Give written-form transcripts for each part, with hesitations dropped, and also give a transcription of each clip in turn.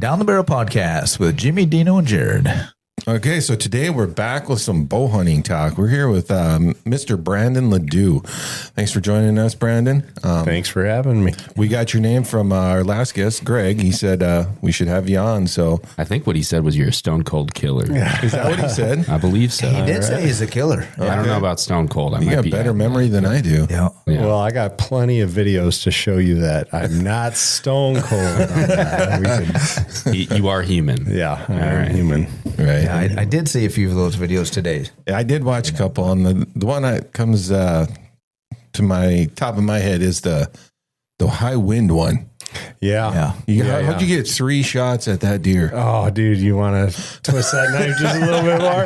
Down the Barrel Podcast with Jimmy, Dino, and Jared. Okay, so today we're back with some bow hunting talk. We're here with Mr. Brandon Ladoux. Thanks for joining us, Brandon. Thanks for having me. We got your name from our last guest, Greg. He said we should have you on. So I think what he said was you're a stone cold killer. is that what he said? I believe so. He did say he's a killer. I don't know about stone cold. You got better memory than I do. Yeah. Well, I got plenty of videos to show you that I'm not stone cold on that. You are human. Yeah, I'm human. Right. Yeah, I did see a few of those videos today. I did watch a couple, and the one that comes to my top of my head is the high wind one. Yeah. How'd you get 3 shots at that deer? Oh, dude, you want to twist that knife just a little bit more?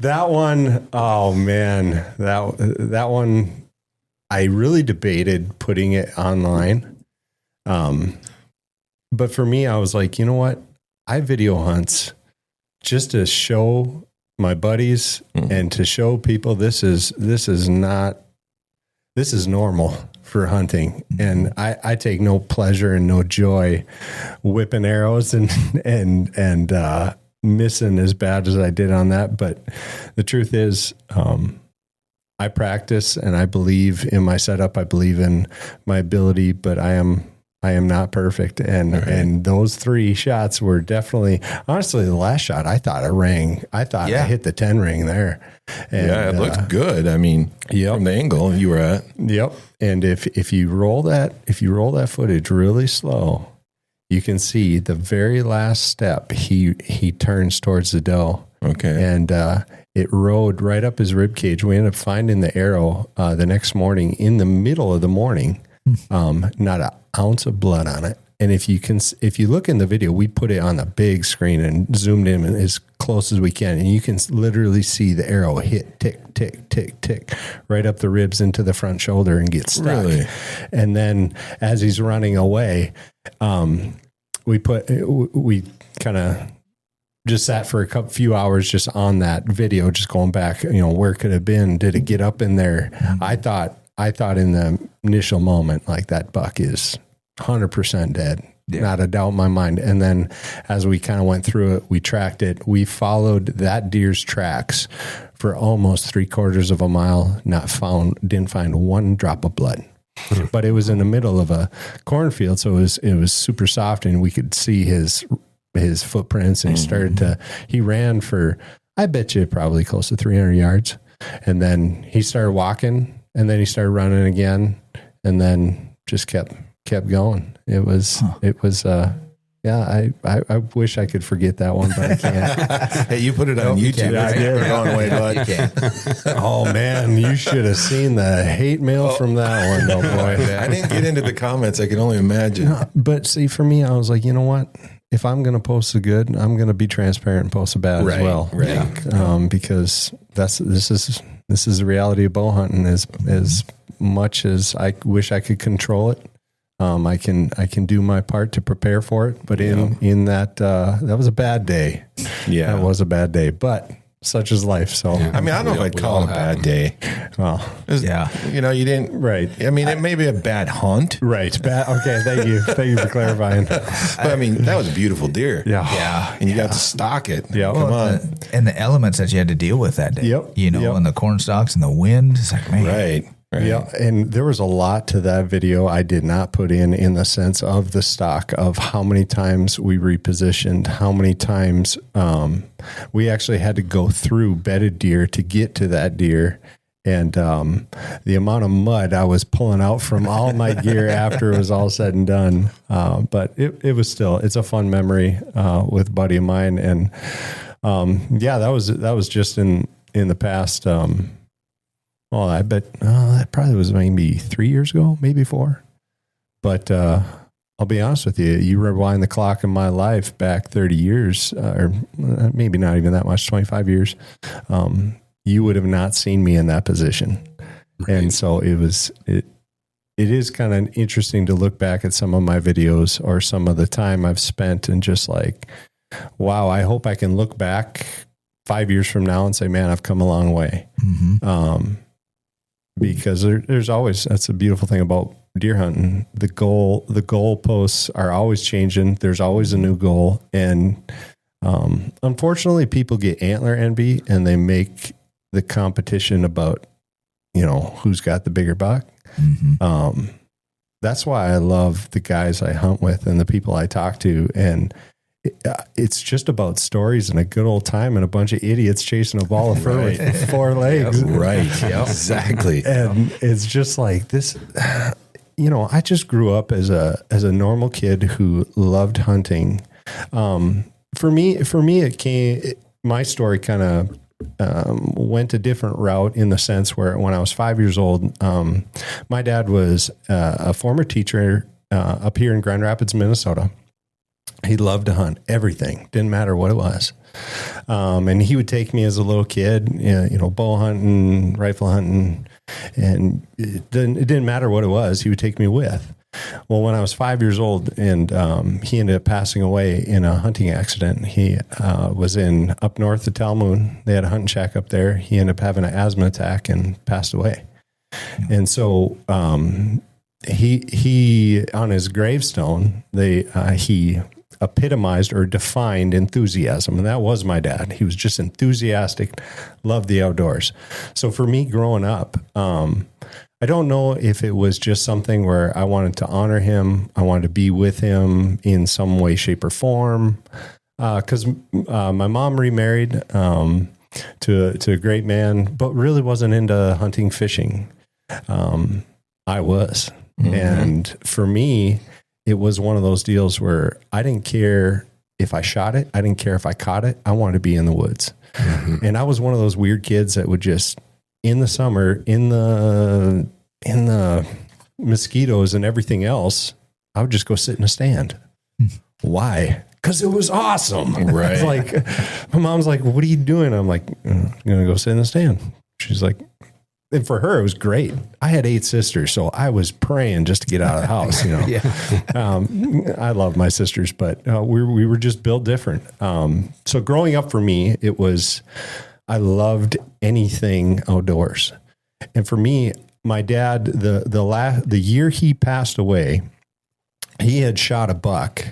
That one, oh man, that one, I really debated putting it online. But for me, I was like, you know what? I video hunts just to show my buddies and to show people this is normal for hunting. And I take no pleasure and no joy whipping arrows and missing as bad as I did on that. But the truth is, I practice and I believe in my setup. I believe in my ability, but I am not perfect. And those 3 shots were definitely, honestly, the last shot, I thought it rang. I thought I hit the 10 ring there. And, it looked good. I mean, from the angle you were at. Yep. And if you roll that footage really slow, you can see the very last step, he turns towards the doe. Okay. And, it rode right up his rib cage. We ended up finding the arrow, the next morning in the middle of the morning. Not an ounce of blood on it. And if you look in the video, we put it on the big screen and zoomed in as close as we can. And you can literally see the arrow hit tick, tick, tick, tick right up the ribs into the front shoulder and get stuck. Really? And then as he's running away, we kind of just sat for a few hours just on that video, just going back, where could it have been? Did it get up in there? I thought in the initial moment, like that buck is 100% dead. Yeah. Not a doubt in my mind. And then as we kind of went through it, we tracked it. We followed that deer's tracks for almost 3/4 of a mile, didn't find one drop of blood. But it was in the middle of a cornfield, so it was super soft, and we could see his footprints, and he ran for, I bet you, probably close to 300 yards. And then he started walking. And then he started running again, and then just kept going. I wish I could forget that one, but I can't. Hey, you put it on YouTube. I did. Going way, bud. Oh man, you should have seen the hate mail from that one, though, boy. I didn't get into the comments. I can only imagine. No, but see, for me, I was like, you know what? If I'm going to post the good, I'm going to be transparent and post the bad as well. Right. Because this is the reality of bow hunting. As much as I wish I could control it, I can do my part to prepare for it. But in that was a bad day. Yeah, that was a bad day. But such is life. So I mean, I don't know if I'd call it a bad day. Well, you didn't. Right. I mean, it may be a bad hunt. Right. Bad. Okay. Thank you for clarifying. But I mean, that was a beautiful deer. Yeah. And you got to stalk it. Yeah. Come on. And the elements that you had to deal with that day. Yep. And the corn stalks and the wind. It's like, man. Right. Yeah, and there was a lot to that video I did not put in the sense of the stock of how many times we repositioned, how many times we actually had to go through bedded deer to get to that deer, and the amount of mud I was pulling out from all my gear after it was all said and done. But it's a fun memory with a buddy of mine, and that was just in the past. Well, I bet that probably was maybe 3 years ago, maybe 4. But I'll be honest with you, you rewind the clock in my life back 30 years, or maybe not even that much, 25 years, you would have not seen me in that position. Right. And so it is kind of interesting to look back at some of my videos or some of the time I've spent and just like, wow, I hope I can look back 5 years from now and say, man, I've come a long way. Mm-hmm. Because there's always, that's a beautiful thing about deer hunting, the goalposts are always changing. There's always a new goal. And unfortunately, people get antler envy and they make the competition about, who's got the bigger buck. Mm-hmm. That's why I love the guys I hunt with and the people I talk to. And it's just about stories and a good old time and a bunch of idiots chasing a ball of fur with 4 legs. Yep, right. Yep. Exactly. And it's just like this, I just grew up as a normal kid who loved hunting. For me, my story kind of went a different route in the sense where when I was 5 years old, my dad was a former teacher up here in Grand Rapids, Minnesota. He loved to hunt everything. Didn't matter what it was. And he would take me as a little kid, bow hunting, rifle hunting, and it didn't matter what it was. He would take me with. Well, when I was 5 years old and he ended up passing away in a hunting accident, he was up north of Talmoon. They had a hunting shack up there. He ended up having an asthma attack and passed away. And so he on his gravestone, he epitomized or defined enthusiasm. And that was my dad. He was just enthusiastic, loved the outdoors. So for me growing up, I don't know if it was just something where I wanted to honor him. I wanted to be with him in some way, shape, or form. Because my mom remarried to a great man, but really wasn't into hunting, fishing. I was. Mm-hmm. And for me, it was one of those deals where I didn't care if I shot it. I didn't care if I caught it. I wanted to be in the woods. Mm-hmm. And I was one of those weird kids that would just, in the summer, in the mosquitoes and everything else, I would just go sit in a stand. Why? Because it was awesome. Right. It's like, my mom's like, what are you doing? I'm like, I'm going to go sit in the stand. She's like, and for her, it was great. I had 8 sisters, so I was praying just to get out of the house. Yeah. I love my sisters, but we were just built different. So growing up for me, it was, I loved anything outdoors. And for me, my dad, the year he passed away, he had shot a buck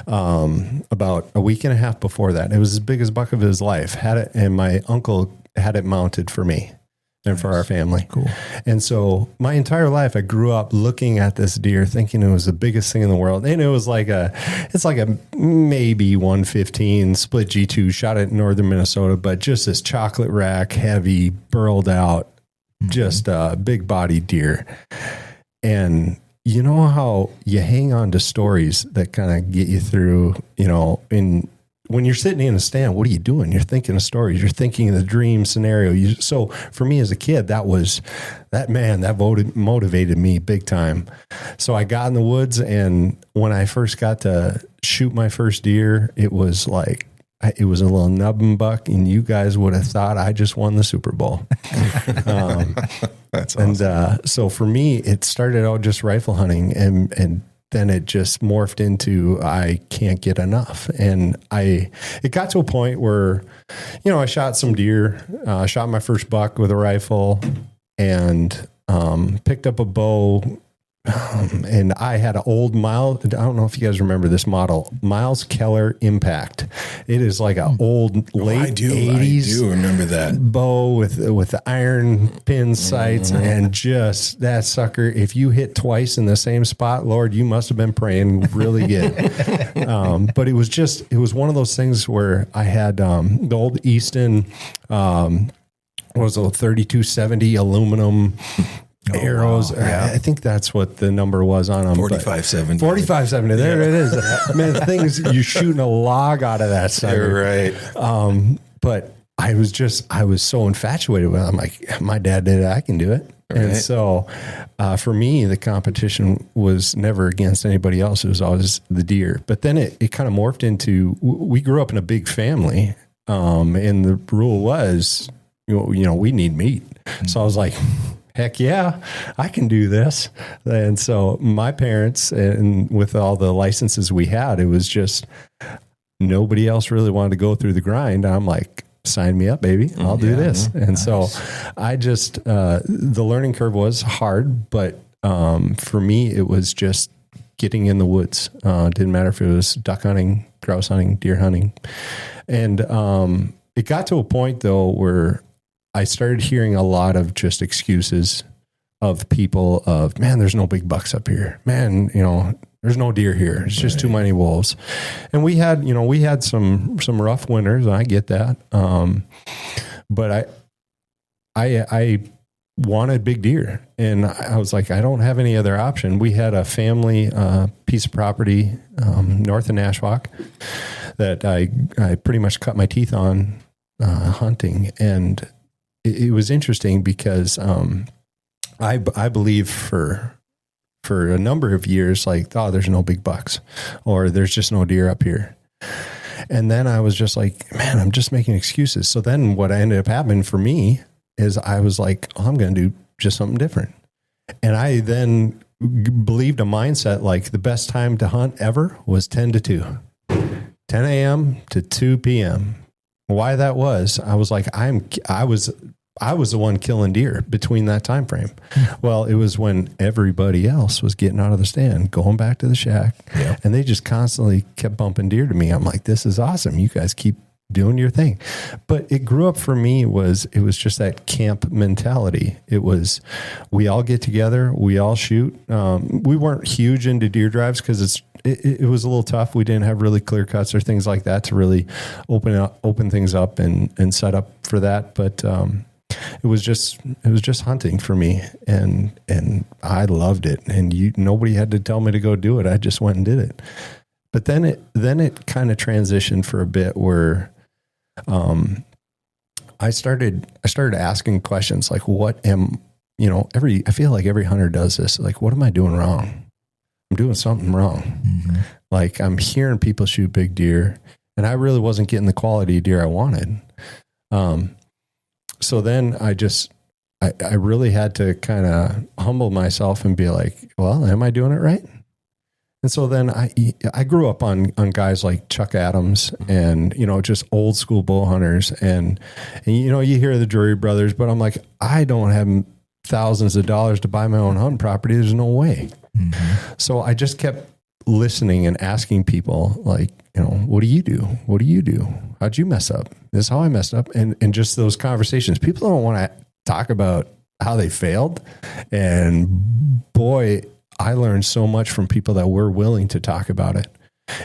about a week and a half before that. It was as big as buck of his life. Had it, and my uncle had it mounted for me and for our family. Cool. And so my entire life, I grew up looking at this deer, thinking it was the biggest thing in the world. And it was it's like a maybe 115 split G2, shot it in northern Minnesota, but just this chocolate rack, heavy, burled out, just a big bodied deer. And you know how you hang on to stories that kind of get you through, when you're sitting in a stand, what are you doing? You're thinking of stories. You're thinking of the dream scenario. So for me as a kid, that motivated me big time. So I got in the woods, and when I first got to shoot my first deer, it was a little nubbin buck, and you guys would have thought I just won the Super Bowl. That's awesome. And so for me, it started out just rifle hunting, and then it just morphed into I can't get enough. And it got to a point where, I shot some deer, shot my first buck with a rifle, and picked up a bow. And I had an old I don't know if you guys remember this model, Miles Keller Impact. It is like an old late 80s. I do remember that bow with the iron pin sights, and just that sucker. If you hit twice in the same spot, Lord, you must have been praying really good. But it was one of those things where I had the old Easton, was a 3270 aluminum arrows. Wow. Yeah. I think that's what the number was on them. 4570. 4570. There it is. Man, things, you're shooting a log out of that sucker. You're right. But I was so infatuated with it. I'm like, my dad did it, I can do it. Right. And so for me, the competition was never against anybody else. It was always the deer. But then it kind of morphed into, we grew up in a big family. And the rule was, we need meat. Mm-hmm. So I was like, heck yeah, I can do this. And so my parents, and with all the licenses we had, it was just nobody else really wanted to go through the grind. I'm like, sign me up, baby. I'll do this. And nice. So I just, the learning curve was hard, but for me, it was just getting in the woods. Didn't matter if it was duck hunting, grouse hunting, deer hunting. And it got to a point, though, where I started hearing a lot of just excuses of people of, man, there's no big bucks up here. Man, there's no deer here. It's just too many wolves. And we had some rough winters, and I get that. But I wanted big deer, and I was like, I don't have any other option. We had a family piece of property north of Nashwauk that I pretty much cut my teeth on hunting, and it was interesting because I believe for a number of years, like, oh, there's no big bucks, or there's just no deer up here. And then I was just like, man, I'm just making excuses. So then what ended up happening for me is I was like, oh, I'm going to do just something different. And I then believed a mindset like the best time to hunt ever was 10 to 2, 10 a.m. to 2 p.m. Why that was, I was like, I was the one killing deer between that time frame. Well, it was when everybody else was getting out of the stand, going back to the shack, and they just constantly kept bumping deer to me. I'm like, this is awesome. You guys keep doing your thing. But it grew up for me it was just that camp mentality. It was, we all get together, we all shoot. We weren't huge into deer drives because it was a little tough. We didn't have really clear cuts or things like that to really open things up and set up for that. But it was just hunting for me, and I loved it. And nobody had to tell me to go do it. I just went and did it. But then it kind of transitioned for a bit where I started asking questions like, I feel like every hunter does this. Like, what am I doing wrong? I'm doing something wrong. Mm-hmm. Like, I'm hearing people shoot big deer, and I really wasn't getting the quality of deer I wanted. So then I really had to kind of humble myself and be like, well, am I doing it right? And so then I grew up on guys like Chuck Adams and, just old school bow hunters. And you hear the Drury brothers, but I'm like, I don't have thousands of dollars to buy my own hunting property. There's no way. Mm-hmm. So I just kept listening and asking people like, what do you do? What do you do? How'd you mess up? This is how I messed up. And just those conversations. People don't want to talk about how they failed. And boy, I learned so much from people that were willing to talk about it.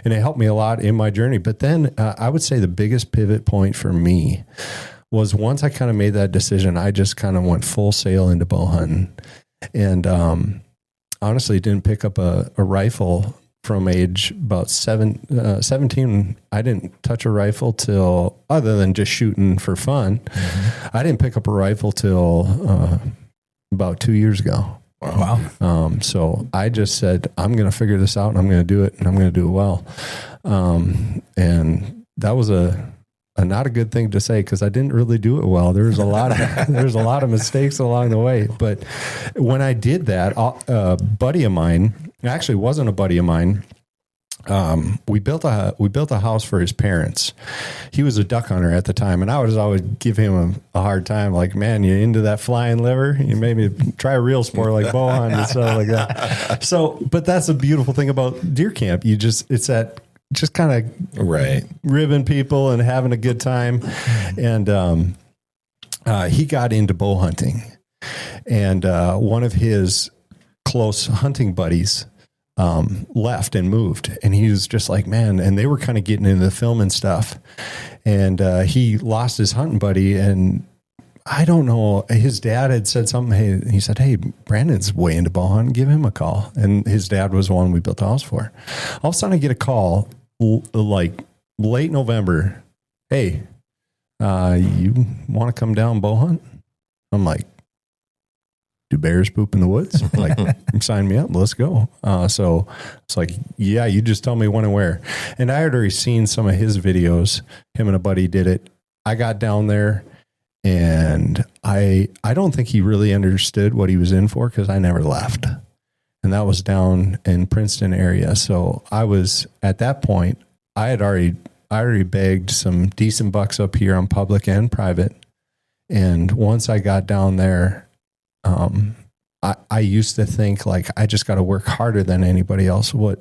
And it helped me a lot in my journey. But then I would say the biggest pivot point for me was once I kind of made that decision, I just kind of went full sail into bow hunting. And honestly, didn't pick up a rifle from age about 17. I didn't touch a rifle till, other than just shooting for fun, I didn't pick up a rifle till about 2 years ago. Wow. So I just said, I'm going to figure this out, and I'm going to do it, and I'm going to do it well. And that was a not a good thing to say, because I didn't really do it well. There's a lot of mistakes along the way. But when I did that, a buddy of mine, actually wasn't a buddy of mine. We built a house for his parents. He was a duck hunter at the time, and I would always give him a hard time. Like, man, you into that flying liver? You made me try a real sport like bow hunting and stuff like that. So, but that's a beautiful thing about deer camp. It's that just kind of ribbing people and having a good time. And he got into bow hunting, and one of his close hunting buddies left and moved, and he was just like, man, and they were kind of getting into the film and stuff, and he lost his hunting buddy, and I don't know, his dad had said something. He said, hey, Brandon's way into bow hunting, give him a call. And his dad was the one we built the house for. All of a sudden I get a call like late November. Hey, you want to come down bow hunt? I'm like, do bears poop in the woods? Like, sign me up. Let's go. So it's like, yeah, you just tell me when and where. And I had already seen some of his videos. Him and a buddy did it. I got down there, and I don't think he really understood what he was in for, because I never left. And that was down in Princeton area. So I was, at that point, I already bagged some decent bucks up here on public and private. And once I got down there, I used to think like I just got to work harder than anybody else. Well,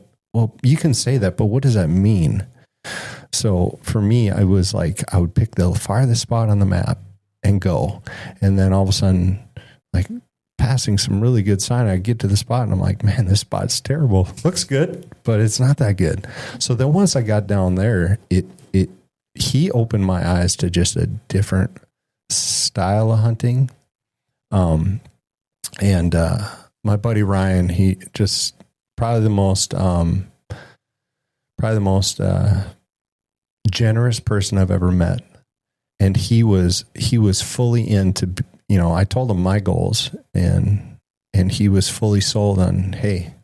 you can say that, but what does that mean? So for me, I was like, I would pick the farthest spot on the map and go. And then all of a sudden, like passing some really good sign, I get to the spot and I'm like, man, this spot's terrible. Looks good, but it's not that good. So then once I got down there, he opened my eyes to just a different style of hunting. And my buddy Ryan, he just probably the most generous person I've ever met. And he was fully into, I told him my goals and he was fully sold on, hey,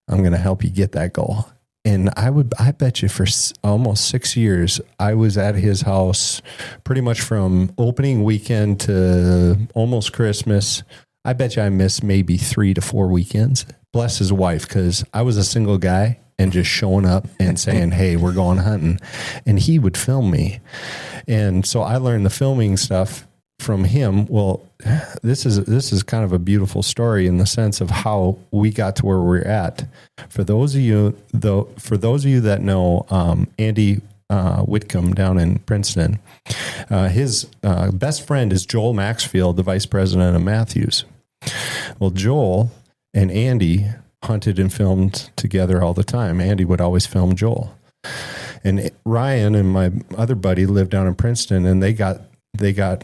I'm going to help you get that goal. And I bet you for almost 6 years, I was at his house pretty much from opening weekend to almost Christmas. I bet you I missed maybe 3 to 4 weekends. Bless his wife, because I was a single guy and just showing up and saying, hey, we're going hunting. And he would film me. And so I learned the filming stuff from him. Well, this is kind of a beautiful story in the sense of how we got to where we're at. For those of you that know Andy Whitcomb down in Princeton, his best friend is Joel Maxfield, the vice president of Matthews. Well, Joel and Andy hunted and filmed together all the time. Andy would always film Joel. And Ryan and my other buddy lived down in Princeton, and they got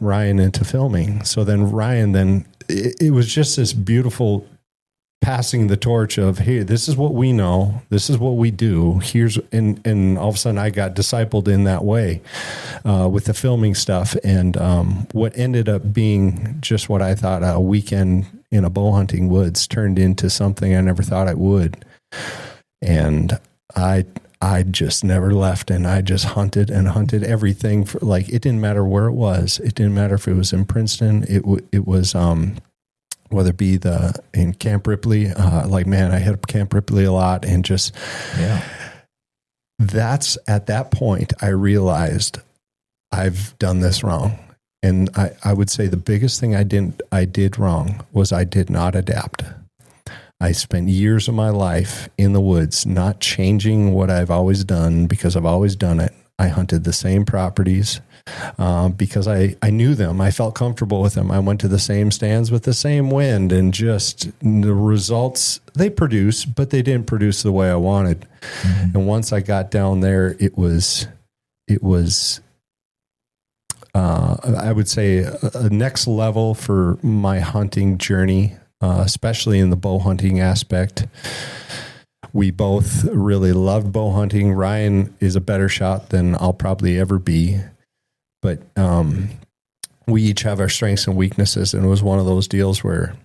Ryan into filming. So then Ryan, it was just this beautiful passing the torch of, hey, this is what we know. This is what we do. And all of a sudden I got discipled in that way with the filming stuff. And what ended up being just what I thought a weekend in a bow hunting woods turned into something I never thought it would. And I just never left, and I just hunted and hunted everything for, like, it didn't matter where it was. It didn't matter if it was in Princeton. It was, whether it be in Camp Ripley, I hit up Camp Ripley a lot, and just, that's at that point I realized I've done this wrong. And I would say the biggest thing I did wrong was I did not adapt. I spent years of my life in the woods, not changing what I've always done because I've always done it. I hunted the same properties because I knew them. I felt comfortable with them. I went to the same stands with the same wind, and just the results they produced, but they didn't produce the way I wanted. Mm-hmm. And once I got down there, it was I would say a next level for my hunting journey. Especially in the bow hunting aspect. We both really loved bow hunting. Ryan is a better shot than I'll probably ever be, but we each have our strengths and weaknesses. And it was one of those deals where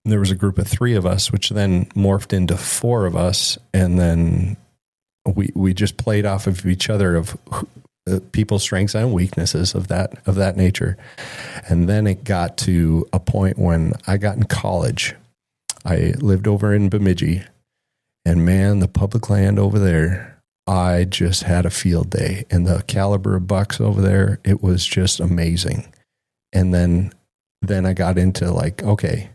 there was a group of 3 of us, which then morphed into 4 of us. And then we just played off of each other of people's strengths and weaknesses of that nature. And then it got to a point when I got in college. I lived over in Bemidji, and man, the public land over there, I just had a field day. And the caliber of bucks over there, it was just amazing. And then I got into like, okay,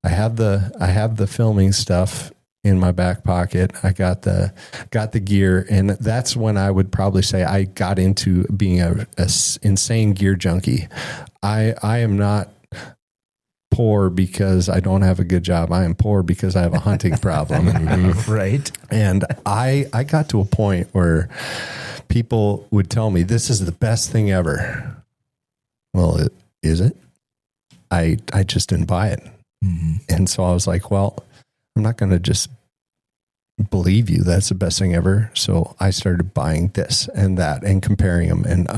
I have the filming stuff in my back pocket. I got the gear, and that's when I would probably say I got into being a insane gear junkie. I am not poor because I don't have a good job. I am poor because I have a hunting problem. Right. And I got to a point where people would tell me, this is the best thing ever. Well, is it? I just didn't buy it. Mm-hmm. And so I was like, well, I'm not going to just believe you that's the best thing ever. So I started buying this and that and comparing them. And,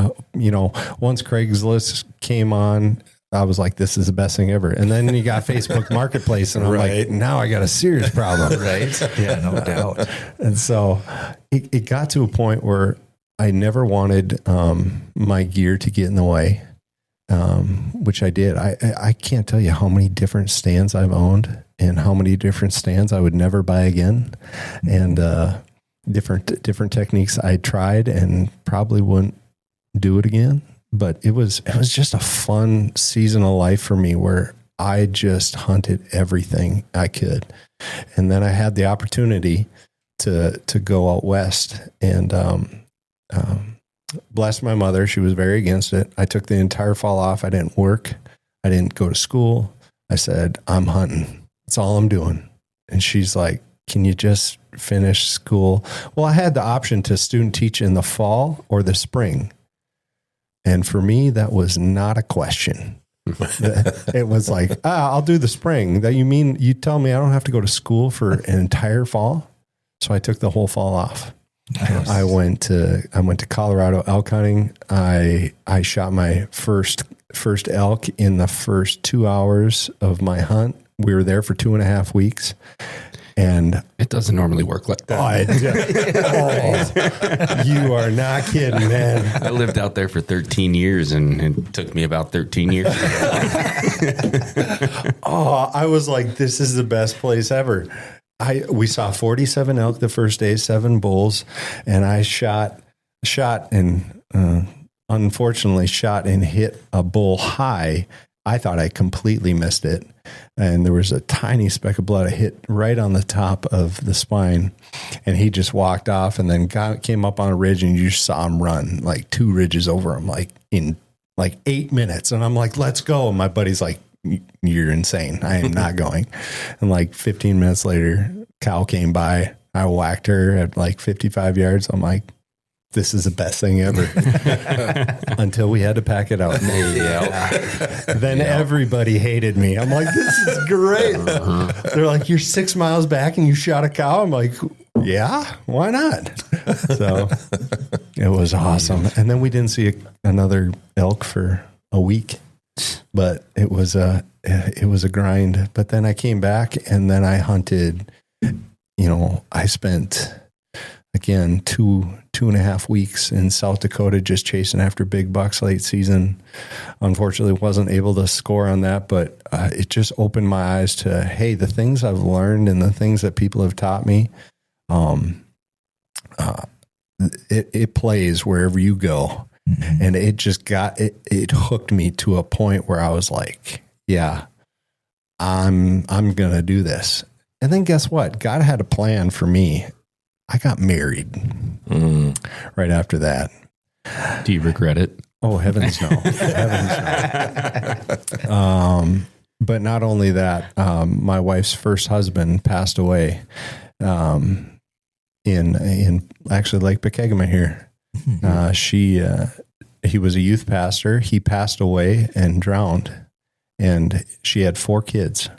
once Craigslist came on, I was like, this is the best thing ever. And then you got Facebook Marketplace, and I'm like, now I got a serious problem. Right. Yeah, no doubt. And so it got to a point where I never wanted my gear to get in the way, which I did. I can't tell you how many different stands I've owned and how many different stands I would never buy again. And different techniques I tried and probably wouldn't do it again. But it was just a fun season of life for me where I just hunted everything I could. And then I had the opportunity to go out west, and bless my mother. She was very against it. I took the entire fall off. I didn't work. I didn't go to school. I said, I'm hunting. That's all I'm doing. And she's like, can you just finish school? Well, I had the option to student teach in the fall or the spring. And for me, that was not a question. It was like, I'll do the spring. That you tell me I don't have to go to school for an entire fall? So I took the whole fall off. Nice. I went to Colorado elk hunting. I shot my first elk in the first 2 hours of my hunt. We were there for 2.5 weeks. And it doesn't normally work like that. You are not kidding, man. I lived out there for 13 years, and it took me about 13 years. I was like, this is the best place ever. We saw 47 elk the first day, 7 bulls, and I shot and unfortunately shot and hit a bull high. I thought I completely missed it. And there was a tiny speck of blood I hit right on the top of the spine. And he just walked off and then came up on a ridge, and you saw him run like 2 ridges over him, like in like 8 minutes. And I'm like, let's go. And my buddy's like, you're insane. I am not going. And like 15 minutes later, cow came by. I whacked her at like 55 yards. I'm like, this is the best thing ever. Until we had to pack it out. Then everybody hated me. I'm like, this is great. They're like, you're 6 miles back and you shot a cow. I'm like, yeah, why not? So it was awesome. And then we didn't see another elk for a week, but it was a grind. But then I came back, and then I hunted, I spent, again, 2.5 weeks in South Dakota just chasing after big bucks late season. Unfortunately, wasn't able to score on that, but it just opened my eyes to, hey, the things I've learned and the things that people have taught me, it plays wherever you go. Mm-hmm. And it just it hooked me to a point where I was like, yeah, I'm going to do this. And then guess what? God had a plan for me. I got married right after that. Do you regret it? Oh, heavens no. Heavens no. But not only that, my wife's first husband passed away in actually Lake Pekegama here. He was a youth pastor. He passed away and drowned, and she had 4 kids.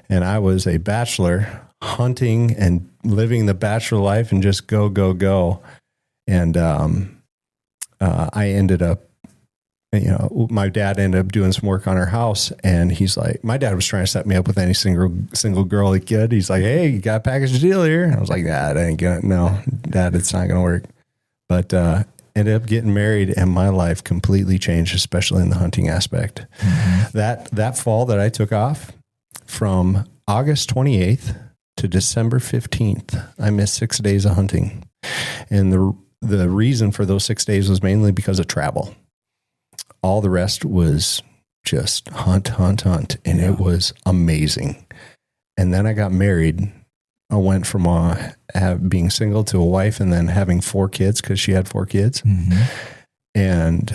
And I was a bachelor hunting and living the bachelor life and just go, go, go. And I ended up, my dad ended up doing some work on our house, and he's like, my dad was trying to set me up with any single girl he could. He's like, hey, you got a package deal here? And I was like, nah, that ain't gonna, no, Dad, it's not going to work. But ended up getting married, and my life completely changed, especially in the hunting aspect. Mm-hmm. That fall that I took off from August 28th to December 15th, I missed 6 days of hunting. And the reason for those 6 days was mainly because of travel. All the rest was just hunt. And it was amazing. And then I got married. I went from being single to a wife, and then having 4 kids because she had 4 kids. Mm-hmm. And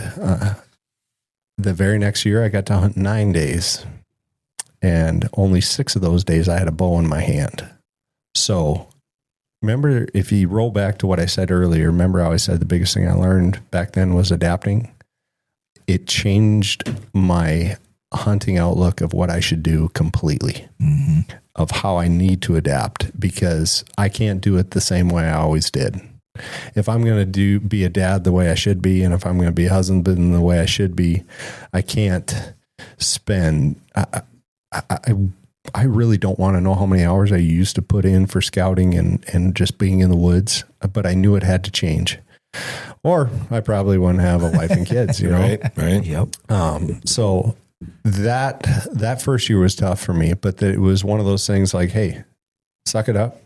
the very next year I got to hunt 9 days. And only 6 of those days I had a bow in my hand. So remember, if you roll back to what I said earlier, remember how I said the biggest thing I learned back then was adapting? It changed my hunting outlook of what I should do completely, of how I need to adapt, because I can't do it the same way I always did. If I'm going to be a dad the way I should be, and if I'm going to be a husband the way I should be, I can't spend... I really don't want to know how many hours I used to put in for scouting and just being in the woods, but I knew it had to change, or I probably wouldn't have a wife and kids, Right. Yep. So that first year was tough for me, but it was one of those things like, hey, suck it up.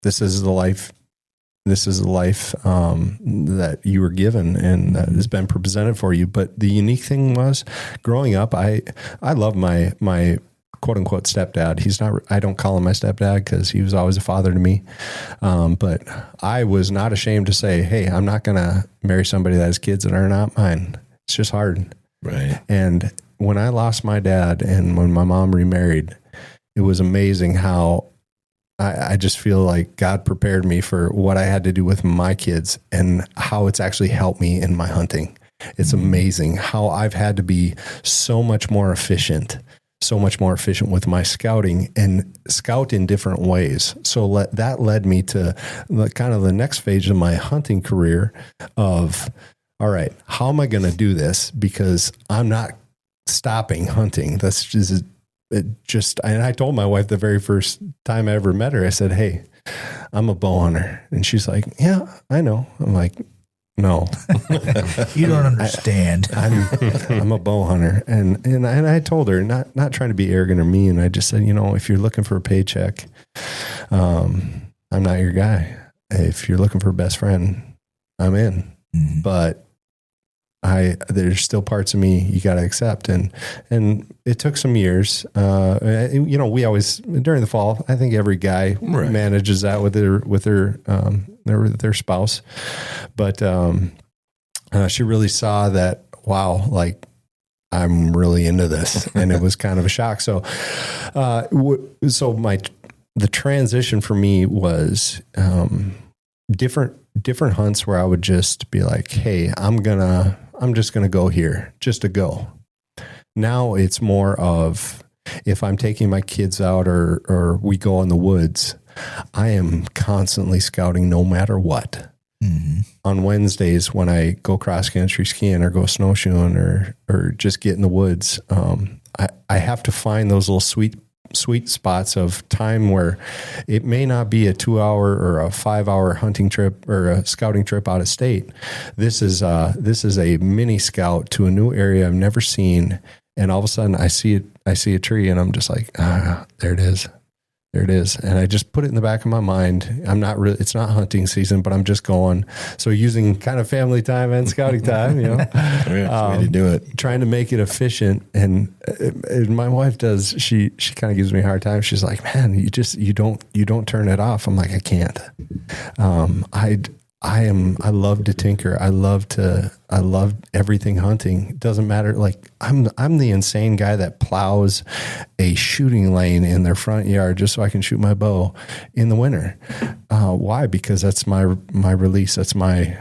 This is the life this is a life that you were given and that has been presented for you. But the unique thing was, growing up, I love my quote unquote stepdad. He's not, I don't call him my stepdad because he was always a father to me. But I was not ashamed to say, hey, I'm not going to marry somebody that has kids that are not mine. It's just hard. Right. And when I lost my dad and when my mom remarried, it was amazing how I just feel like God prepared me for what I had to do with my kids and how it's actually helped me in my hunting. It's amazing how I've had to be so much more efficient with my scouting and scout in different ways. So that led me to kind of the next phase of my hunting career of, all right, how am I going to do this? Because I'm not stopping hunting. That's just, and I told my wife the very first time I ever met her, I said, hey, I'm a bow hunter. And she's like, yeah, I know. I'm like, no, You don't understand. I'm a bow hunter. And I told her, not trying to be arrogant or mean. I just said, if you're looking for a paycheck, I'm not your guy. If you're looking for a best friend, I'm in. Mm-hmm. But there's still parts of me you got to accept. And it took some years. We always, during the fall, I think every guy manages that with their spouse. But she really saw that, wow, like I'm really into this. And it was kind of a shock. So, the transition for me was, different hunts where I would just be like, hey, I'm just going to go here just to go. Now it's more of, if I'm taking my kids out or we go in the woods, I am constantly scouting no matter what. Mm-hmm. On Wednesdays when I go cross country skiing or go snowshoeing or just get in the woods, I have to find those little sweet spots of time where it may not be a 2-hour or a 5-hour hunting trip or a scouting trip out of state. This is a mini scout to a new area I've never seen. And all of a sudden I see a tree and I'm just like, there it is. There it is. And I just put it in the back of my mind. It's not hunting season, but I'm just going. So using kind of family time and scouting time, to do it, trying to make it efficient. And my wife does, she kind of gives me a hard time. She's like, man, you don't turn it off. I'm like, I can't. I love to tinker. I love everything hunting. It doesn't matter. Like I'm the insane guy that plows a shooting lane in their front yard just so I can shoot my bow in the winter. Why? Because that's my release. That's my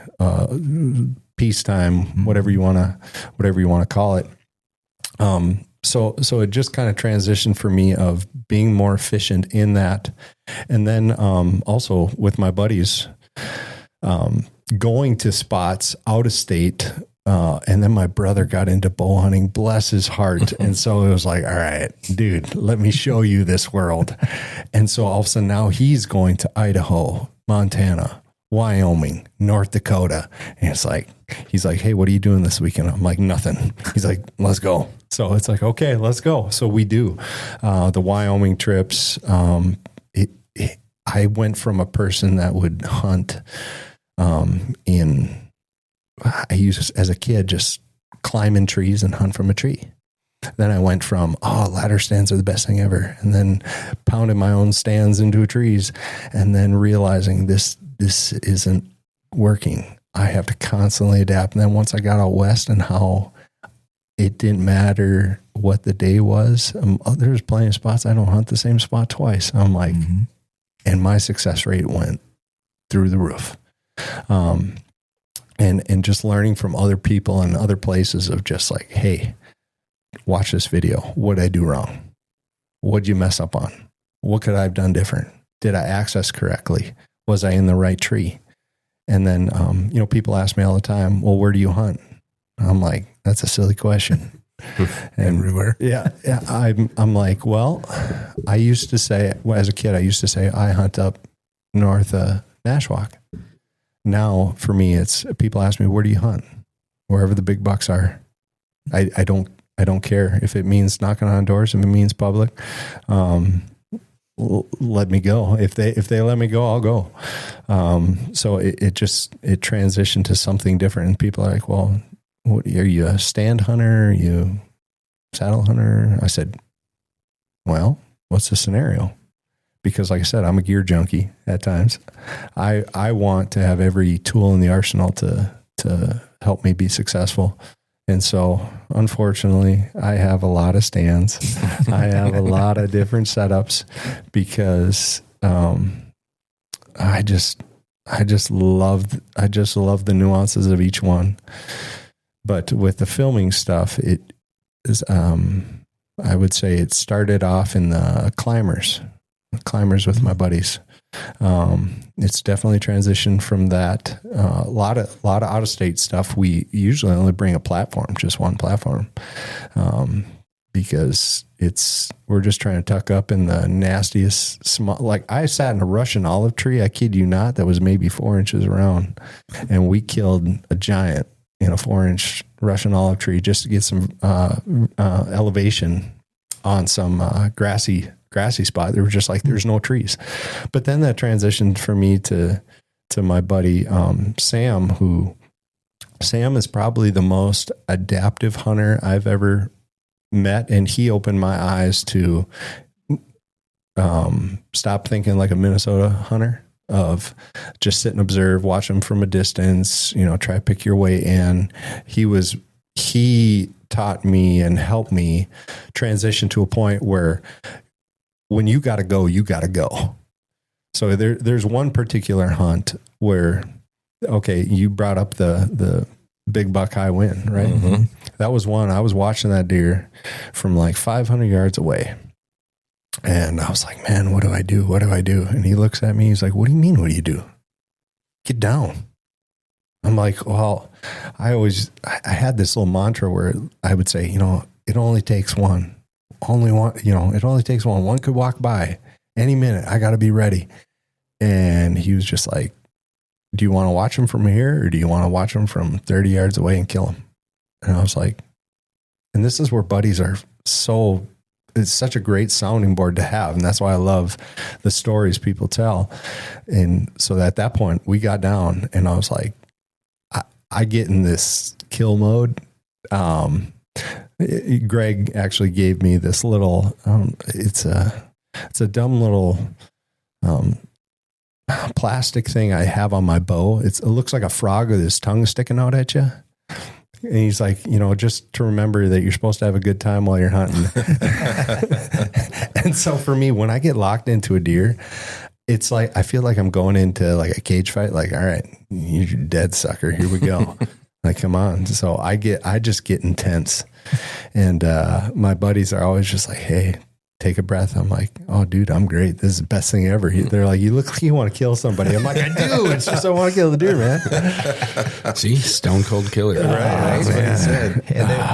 peacetime, whatever you want to call it. So it just kind of transitioned for me of being more efficient in that. And then also with my buddies, going to spots out of state. And then my brother got into bow hunting, bless his heart. And so it was like, all right, dude, let me show you this world. And so all of a sudden now he's going to Idaho, Montana, Wyoming, North Dakota. And he's like, hey, what are you doing this weekend? I'm like, nothing. He's like, let's go. So it's like, okay, let's go. So we do, the Wyoming trips. I went from a person that would hunt, I used as a kid, just climb in trees and hunt from a tree. Then I went from, ladder stands are the best thing ever. And then pounded my own stands into trees and then realizing this isn't working. I have to constantly adapt. And then once I got out west and how it didn't matter what the day was, there's plenty of spots I don't hunt the same spot twice. I'm like, and my success rate went through the roof. And just learning from other people and other places of just like, hey, watch this video. What did I do wrong? What'd you mess up on? What could I have done different? Did I access correctly? Was I in the right tree? And then, people ask me all the time, well, where do you hunt? I'm like, that's a silly question. Everywhere. Yeah. I'm like, well, I used to say, as a kid, I hunt up north of Nashwauk. Now for me, it's people ask me, where do you hunt? Wherever the big bucks are. I don't care if it means knocking on doors, if it means public. let me go. If they let me go, I'll go. So it transitioned to something different. And people are like, well, what, are you a stand hunter? Are you saddle hunter? I said, well, what's the scenario? Because like I said, I'm a gear junkie at times. I want to have every tool in the arsenal to help me be successful. And so unfortunately I have a lot of stands. I have a lot of different setups because, I just love the nuances of each one. But with the filming stuff, it is, I would say it started off in the climbers with my buddies. It's definitely transitioned from that. A lot of out of state stuff. We usually only bring a platform, just one platform, because we're just trying to tuck up in the nastiest small. Like I sat in a Russian olive tree. I kid you not, that was maybe 4 inches around, and we killed a giant in a 4-inch Russian olive tree just to get some elevation on some grassy spot. There were just like, there's no trees. But then that transitioned for me to my buddy, Sam is probably the most adaptive hunter I've ever met. And he opened my eyes to, stop thinking like a Minnesota hunter of just sit and observe, watch them from a distance, try to pick your way in. He taught me and helped me transition to a point where when you got to go, you got to go. So there's one particular hunt where, okay, you brought up the big buck high wind, right? Mm-hmm. That was one. I was watching that deer from like 500 yards away. And I was like, man, what do I do? What do I do? And he looks at me. He's like, what do you mean? What do you do? Get down. I'm like, well, I had this little mantra where I would say, it only takes one. Only one, it only takes one. One could walk by any minute. I got to be ready. And he was just like, do you want to watch him from here or do you want to watch him from 30 yards away and kill him? And I was like, and this is where buddies are it's such a great sounding board to have. And that's why I love the stories people tell. And so at that point we got down and I was like, I get in this kill mode. Greg actually gave me this little, it's a dumb little, plastic thing I have on my bow. It looks like a frog with his tongue sticking out at you. And he's like, just to remember that you're supposed to have a good time while you're hunting. And so for me, when I get locked into a deer, it's like, I feel like I'm going into like a cage fight. Like, all right, you're dead, sucker. Here we go. Like, come on. So I just get intense. And my buddies are always just like, hey, take a breath. I'm like, oh, dude, I'm great. This is the best thing ever. They're like, you look like you want to kill somebody. I'm like, I do. It's just I want to kill the deer, man. See, stone cold killer. Right. That's what he said.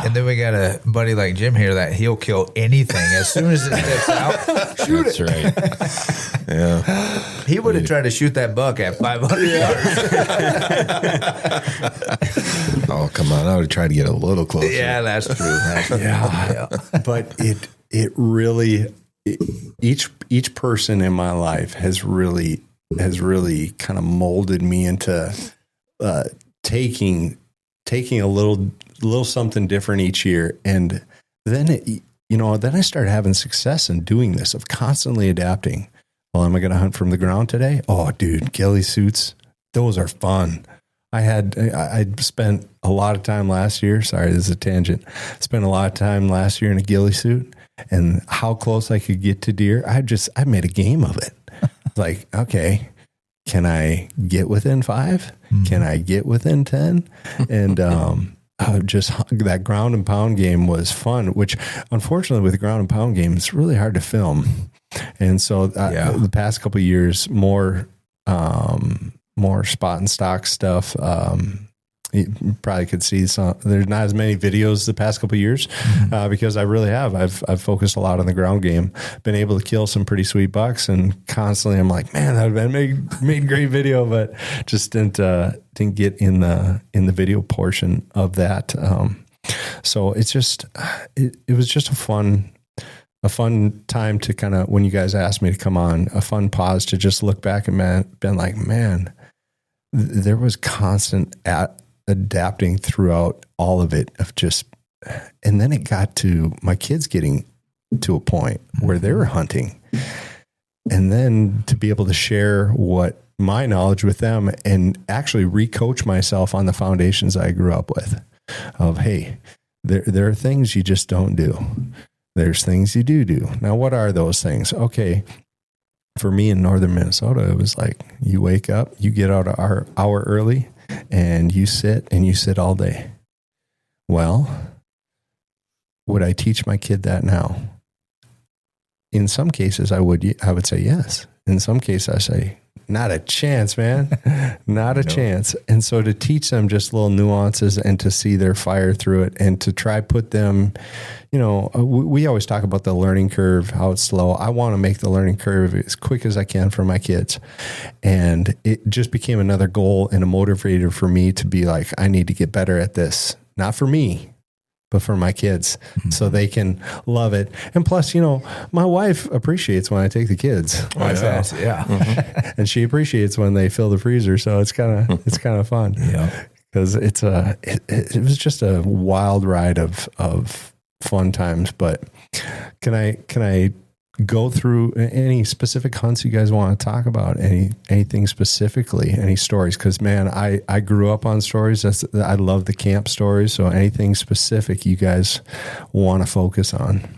And then we got a buddy like Jim here that he'll kill anything as soon as it steps out. Shoot That's it. right. Yeah. He would have tried to shoot that buck at 500 yards. Oh, come on. I would have tried to get a little closer. Yeah, that's true. Yeah. But it really, each person in my life has really kind of molded me into taking a little something different each year. And then then I started having success in doing this, of constantly adapting. Well, am I going to hunt from the ground today? Oh, dude, ghillie suits, those are fun. I spent a lot of time last year. Sorry, this is a tangent. Spent a lot of time last year in a ghillie suit, and how close I could get to deer. I made a game of it. Like, okay, can I get within 5? Mm-hmm. Can I get within 10? And just that ground and pound game was fun, which unfortunately with the ground and pound game, it's really hard to film. And so the past couple of years, more spot and stock stuff. You probably could see there's not as many videos the past couple of years, because I really have. I've focused a lot on the ground game, been able to kill some pretty sweet bucks, and constantly I'm like, man, that would have been made great video, but just didn't get in the video portion of that. So it's just, it was just a fun a fun time to kind of, when you guys asked me to come on, a fun pause to just look back and been like, man, there was constant adapting throughout all of it of just, and then it got to my kids getting to a point where they were hunting, and then to be able to share what my knowledge with them and actually recoach myself on the foundations I grew up with of, hey, there are things you just don't do. There's things you do. Now, what are those things? Okay. For me in northern Minnesota, it was like you wake up, you get out an hour early, and you sit all day. Well, would I teach my kid that now? In some cases, I would say yes. In some cases, I say, not a chance, man. Not a chance. And so to teach them just little nuances and to see their fire through it and to try put them, we always talk about the learning curve, how it's slow. I want to make the learning curve as quick as I can for my kids. And it just became another goal and a motivator for me to be like, I need to get better at this. Not for me, but for my kids, so they can love it. And plus, my wife appreciates when I take the kids. Yeah. And she appreciates when they fill the freezer. So it's kind of fun. Yeah. Because it was just a wild ride of fun times. But can I go through any specific hunts you guys want to talk about? Anything specifically? Any stories? Because man, I grew up on stories. I love the camp stories. So anything specific you guys want to focus on?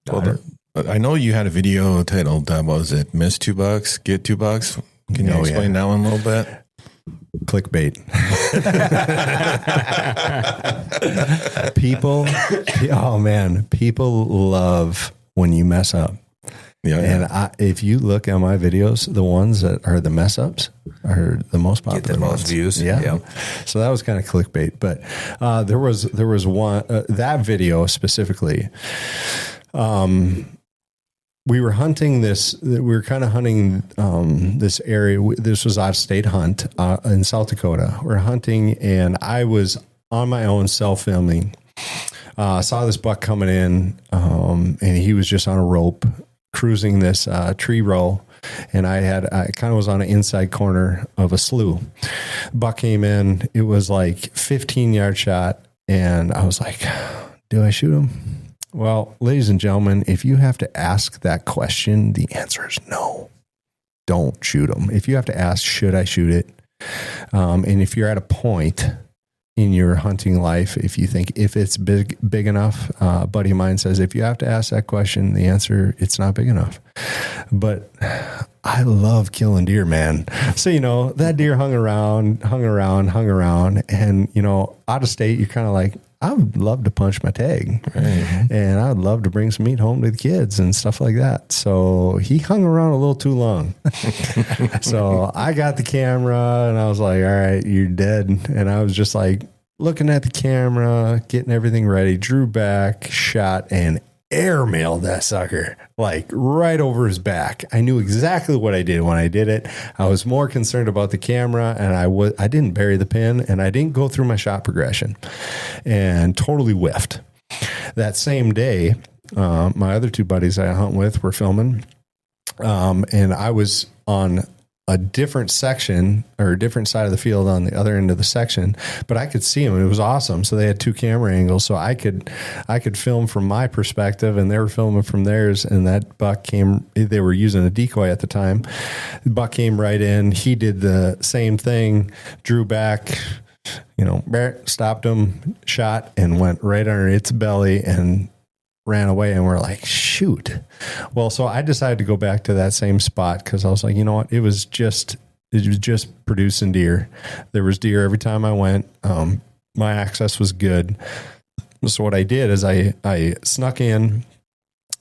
Well, I know you had a video titled, what was it? Miss $2, get $2. Can you explain that one a little bit? Clickbait. People love when you mess up. Yeah. And if you look at my videos, the ones that are the mess ups are the most popular. Get the most ones. views. Yeah. So that was kind of clickbait, but there was one that video specifically. We were hunting this. We were kind of hunting this area. This was out-of-state hunt in South Dakota. We're hunting, and I was on my own self-filming. Saw this buck coming in, and he was just on a rope cruising this tree row. And I kind of was on an inside corner of a slough. Buck came in. It was like 15-yard shot. And I was like, do I shoot him? Well, ladies and gentlemen, if you have to ask that question, the answer is no. Don't shoot him. If you have to ask, should I shoot it? And if you're at a point in your hunting life, if you think if it's big enough, a buddy of mine says, if you have to ask that question, the answer, it's not big enough. But I love killing deer, man. So, that deer hung around. And, out of state, you're kind of like, I would love to punch my tag, right. And I would love to bring some meat home to the kids and stuff like that. So he hung around a little too long. So I got the camera and I was like, all right, you're dead. And I was just like looking at the camera, getting everything ready, drew back, shot, and airmailed that sucker like right over his back. I knew exactly what I did when I did it. I was more concerned about the camera, and I didn't bury the pin, and I didn't go through my shot progression, and totally whiffed. That same day, my other two buddies I hunt with were filming, and I was on a different section or a different side of the field on the other end of the section, but I could see them. It was awesome. So they had two camera angles, so I could film from my perspective and they were filming from theirs. And that buck they were using a decoy at the time. The buck came right in. He did the same thing, drew back, stopped him, shot, and went right under its belly and ran away. And we're like, shoot. Well, so I decided to go back to that same spot because I was like, you know what? It was just producing deer. There was deer every time I went. My access was good. So what I did is I snuck in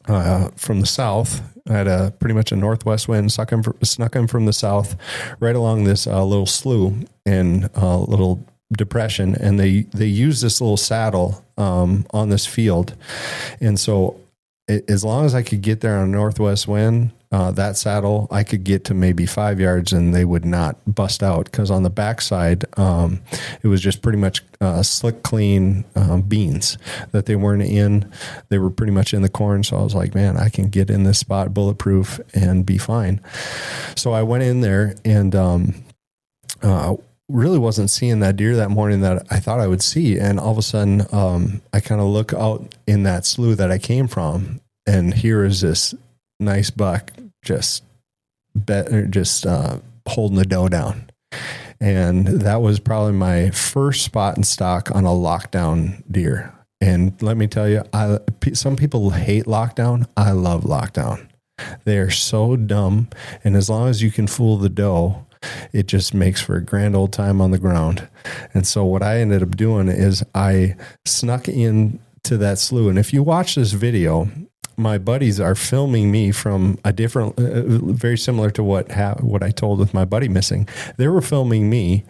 from the south. I had pretty much a northwest wind, snuck in from the south right along this little slough and little depression, and they use this little saddle on this field. And so as long as I could get there on a northwest wind, that saddle, I could get to maybe 5 yards and they would not bust out, because on the backside, it was just pretty much slick, clean beans that they weren't in. They were pretty much in the corn. So I was like, man, I can get in this spot bulletproof and be fine. So I went in there and really wasn't seeing that deer that morning that I thought I would see. And all of a sudden, I kind of look out in that slough that I came from, and here is this nice buck just holding the doe down. And that was probably my first spot and stalk on a lockdown deer. And let me tell you, some people hate lockdown. I love lockdown. They are so dumb. And as long as you can fool the doe, it just makes for a grand old time on the ground. And so what I ended up doing is I snuck in to that slough. And if you watch this video, my buddies are filming me from a different, very similar to what I told with my buddy missing. They were filming me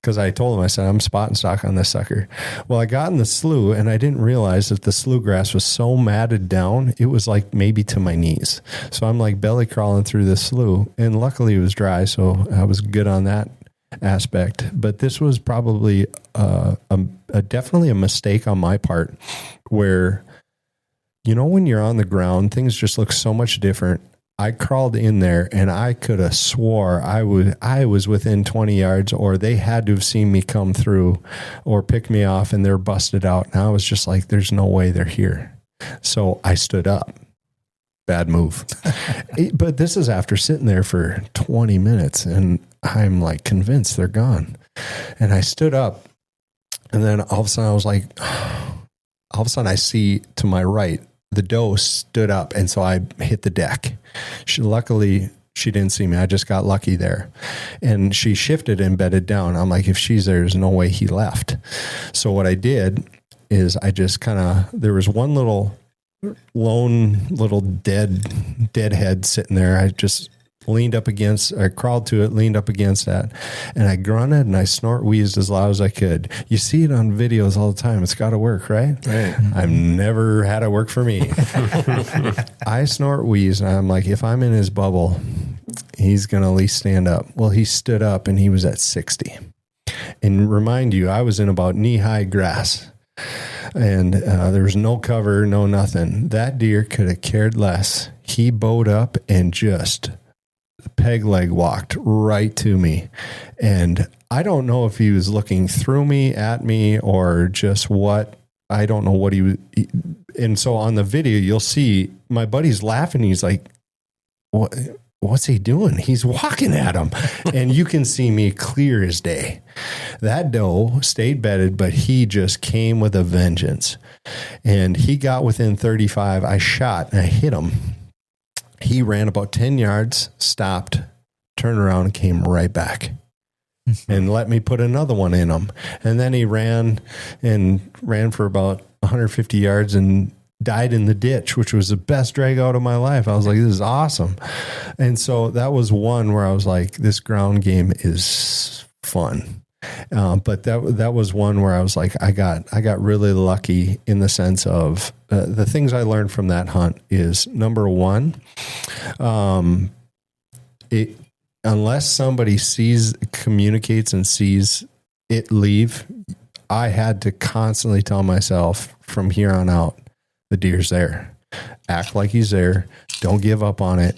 because I told them, I said, I'm spot and stalk on this sucker. Well, I got in the slough and I didn't realize that the slough grass was so matted down. It was like maybe to my knees. So I'm like belly crawling through the slough, and luckily it was dry. So I was good on that aspect. But this was probably definitely a mistake on my part, where, you know, when you're on the ground, things just look so much different. I crawled in there and I could have swore I was within 20 yards, or they had to have seen me come through or pick me off, and they're busted out. And I was just like, there's no way they're here. So I stood up. Bad move. But this is after sitting there for 20 minutes and I'm like convinced they're gone. And I stood up, and then all of a sudden I was like, all of a sudden I see to my right, the doe stood up, and so I hit the deck. Luckily, she didn't see me. I just got lucky there. And she shifted and bedded down. I'm like, if she's there, there's no way he left. So what I did is I just there was one lone little deadhead sitting there. I just I crawled to it, leaned up against that, and I grunted and I snort wheezed as loud as I could. You see it on videos all the time. It's got to work, right? Right. I've never had it work for me. I snort wheeze, and I'm like, if I'm in his bubble, he's going to at least stand up. Well, he stood up and he was at 60. And remind you, I was in about knee-high grass. And there was no cover, no nothing. That deer could have cared less. He bowed up and just peg leg walked right to me. And I don't know if he was looking through me, at me, or just what. I don't know what he was. And so on the video, you'll see my buddy's laughing. He's like, what's he doing? He's walking at him. And you can see me clear as day. That doe stayed bedded, but he just came with a vengeance. And he got within 35. I shot and I hit him. He ran about 10 yards, stopped, turned around, and came right back and let me put another one in him. And then he ran for about 150 yards and died in the ditch, which was the best drag out of my life. I was like, this is awesome. And so that was one where I was like, this ground game is fun. But that was one where I was like, I got really lucky in the sense of the things I learned from that hunt is, number one, unless somebody communicates and sees it leave, I had to constantly tell myself from here on out, the deer's there. Act like he's there. Don't give up on it.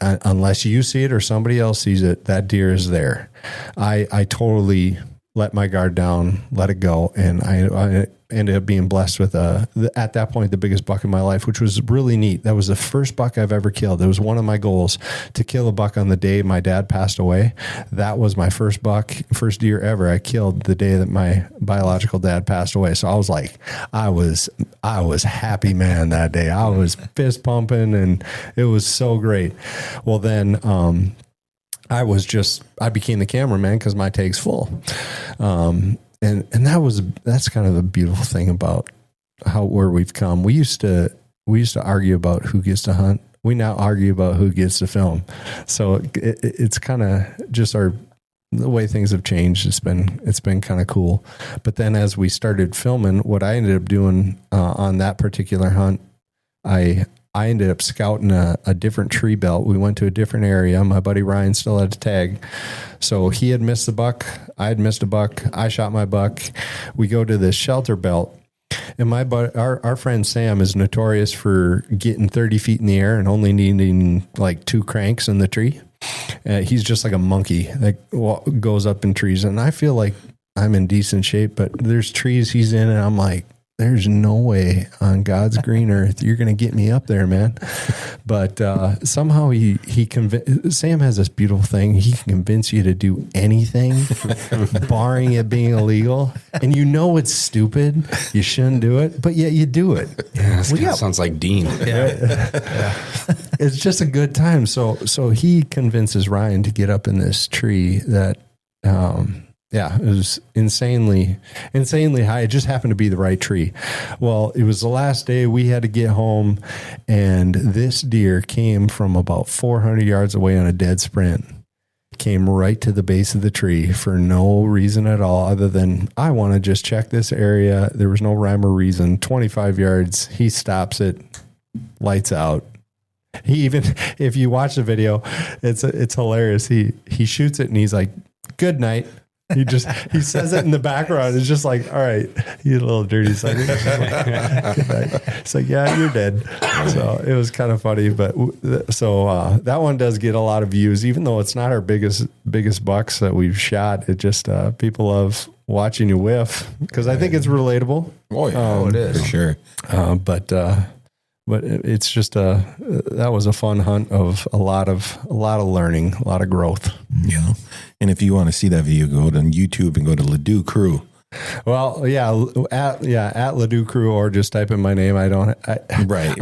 Unless you see it or somebody else sees it, that deer is there. I totally let my guard down, let it go. And I ended up being blessed with, at that point, the biggest buck in my life, which was really neat. That was the first buck I've ever killed. It was one of my goals to kill a buck on the day my dad passed away. That was my first deer ever I killed the day that my biological dad passed away. So I was like, I was happy, man, that day. I was fist pumping and it was so great. Well, then, I became the cameraman because my take's full. And that's kind of the beautiful thing about where we've come. We used to argue about who gets to hunt. We now argue about who gets to film. So it's kind of just the way things have changed. It's been kind of cool. But then as we started filming, what I ended up doing on that particular hunt I ended up scouting a different tree belt. We went to a different area. My buddy Ryan still had a tag. So he had missed the buck. I had missed a buck. I shot my buck. We go to this shelter belt. And our friend Sam is notorious for getting 30 feet in the air and only needing like 2 cranks in the tree. He's just like a monkey that goes up in trees. And I feel like I'm in decent shape, but there's trees he's in and I'm like, there's no way on God's green earth you're going to get me up there, man. But somehow Sam has this beautiful thing. He can convince you to do anything, barring it being illegal. And you know it's stupid. You shouldn't do it, but yet you do it. Yeah, this kinda sounds like Dean. Yeah. It's just a good time. So he convinces Ryan to get up in this tree that it was insanely high. It just happened to be the right tree. Well, it was the last day we had to get home, and this deer came from about 400 yards away on a dead sprint. Came right to the base of the tree for no reason at all other than, I want to just check this area. There was no rhyme or reason. 25 yards, he stops it, lights out. He even, if you watch the video, it's hilarious. He shoots it and he's like, "Good night." He says it in the background. It's just like, all right, you little dirty sucker. It's like, yeah, you're dead. So it was kind of funny, but that one does get a lot of views, even though it's not our biggest bucks that we've shot. It just, people love watching you whiff because I think it's relatable. Oh yeah, it is for sure. But it's just that was a fun hunt of a lot of learning, a lot of growth. Yeah. And if you want to see that video, go to YouTube and go to Ledoux Crew. Well, at Ledoux Crew, or just type in my name. I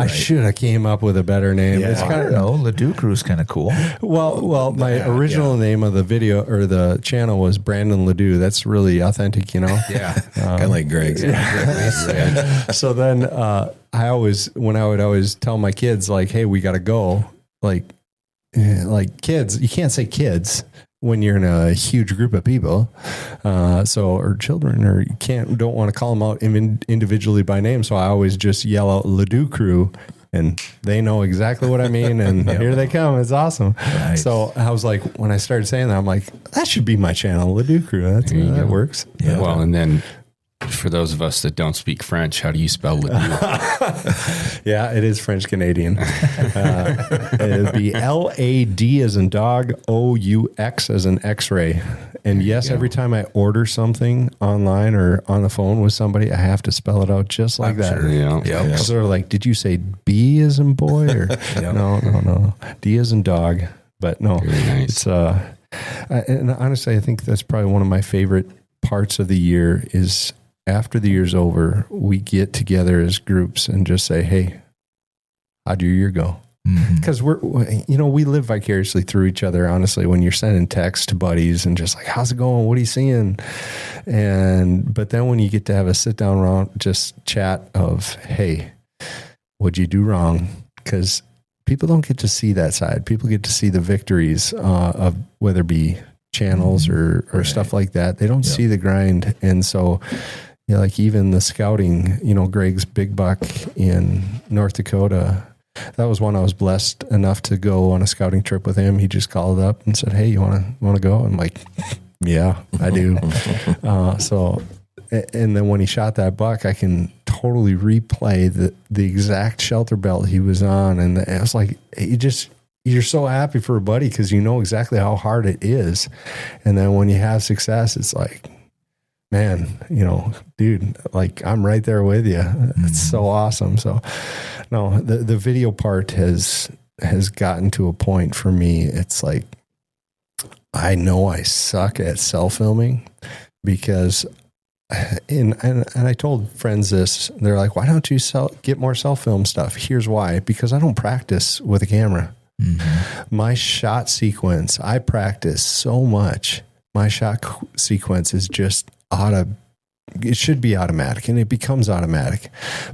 should have came up with a better name. Yeah, it's kind of Ledoux Crew is kind of cool. Well, my original name of the video or the channel was Brandon Ladoux. That's really authentic, you know. Yeah, kind of like Greg's. So then, I would always tell my kids like, "Hey, we got to go." Like kids, you can't say kids when you're in a huge group of people, or children, or you don't want to call them out individually by name. So I always just yell out Ledoux Crew, and they know exactly what I mean. And here they come. It's awesome. Nice. So I was like, when I started saying that, I'm like, that should be my channel, Ledoux Crew. That works. Yeah. Well, and then for those of us that don't speak French, how do you spell Ledoux? Yeah, it is French Canadian. It'd be LAD as in dog, OUX as in X-ray. And yes, every time I order something online or on the phone with somebody, I have to spell it out just like that. Sure, yeah. So they're like, "Did you say B as in boy?" Or no, D as in dog. But no, nice. It's and honestly, I think that's probably one of my favorite parts of the year is after the year's over, we get together as groups and just say, "Hey, how'd your year go?" Because we live vicariously through each other. Honestly, when you're sending texts to buddies and just like, "How's it going? What are you seeing?" But then when you get to have a sit down around, just chat of, "Hey, what'd you do wrong?" Because people don't get to see that side. People get to see the victories of whether it be channels or stuff like that. They don't see the grind, and so. Like even the scouting, Greg's big buck in North Dakota, that was one I was blessed enough to go on a scouting trip with him. He just called up and said, "Hey, you want to go?" I'm like, "Yeah, I do." And then when he shot that buck, I can totally replay the exact shelter belt he was on. And I was like, you're so happy for a buddy because you know exactly how hard it is. And then when you have success, it's like, man, dude, like I'm right there with you. It's so awesome. So no, the video part has gotten to a point for me. It's like, I know I suck at self-filming because, and I told friends this, they're like, "Why don't you get more self-film stuff?" Here's why, because I don't practice with a camera. My shot sequence, I practice so much. My shot sequence is just it should be automatic, and it becomes automatic,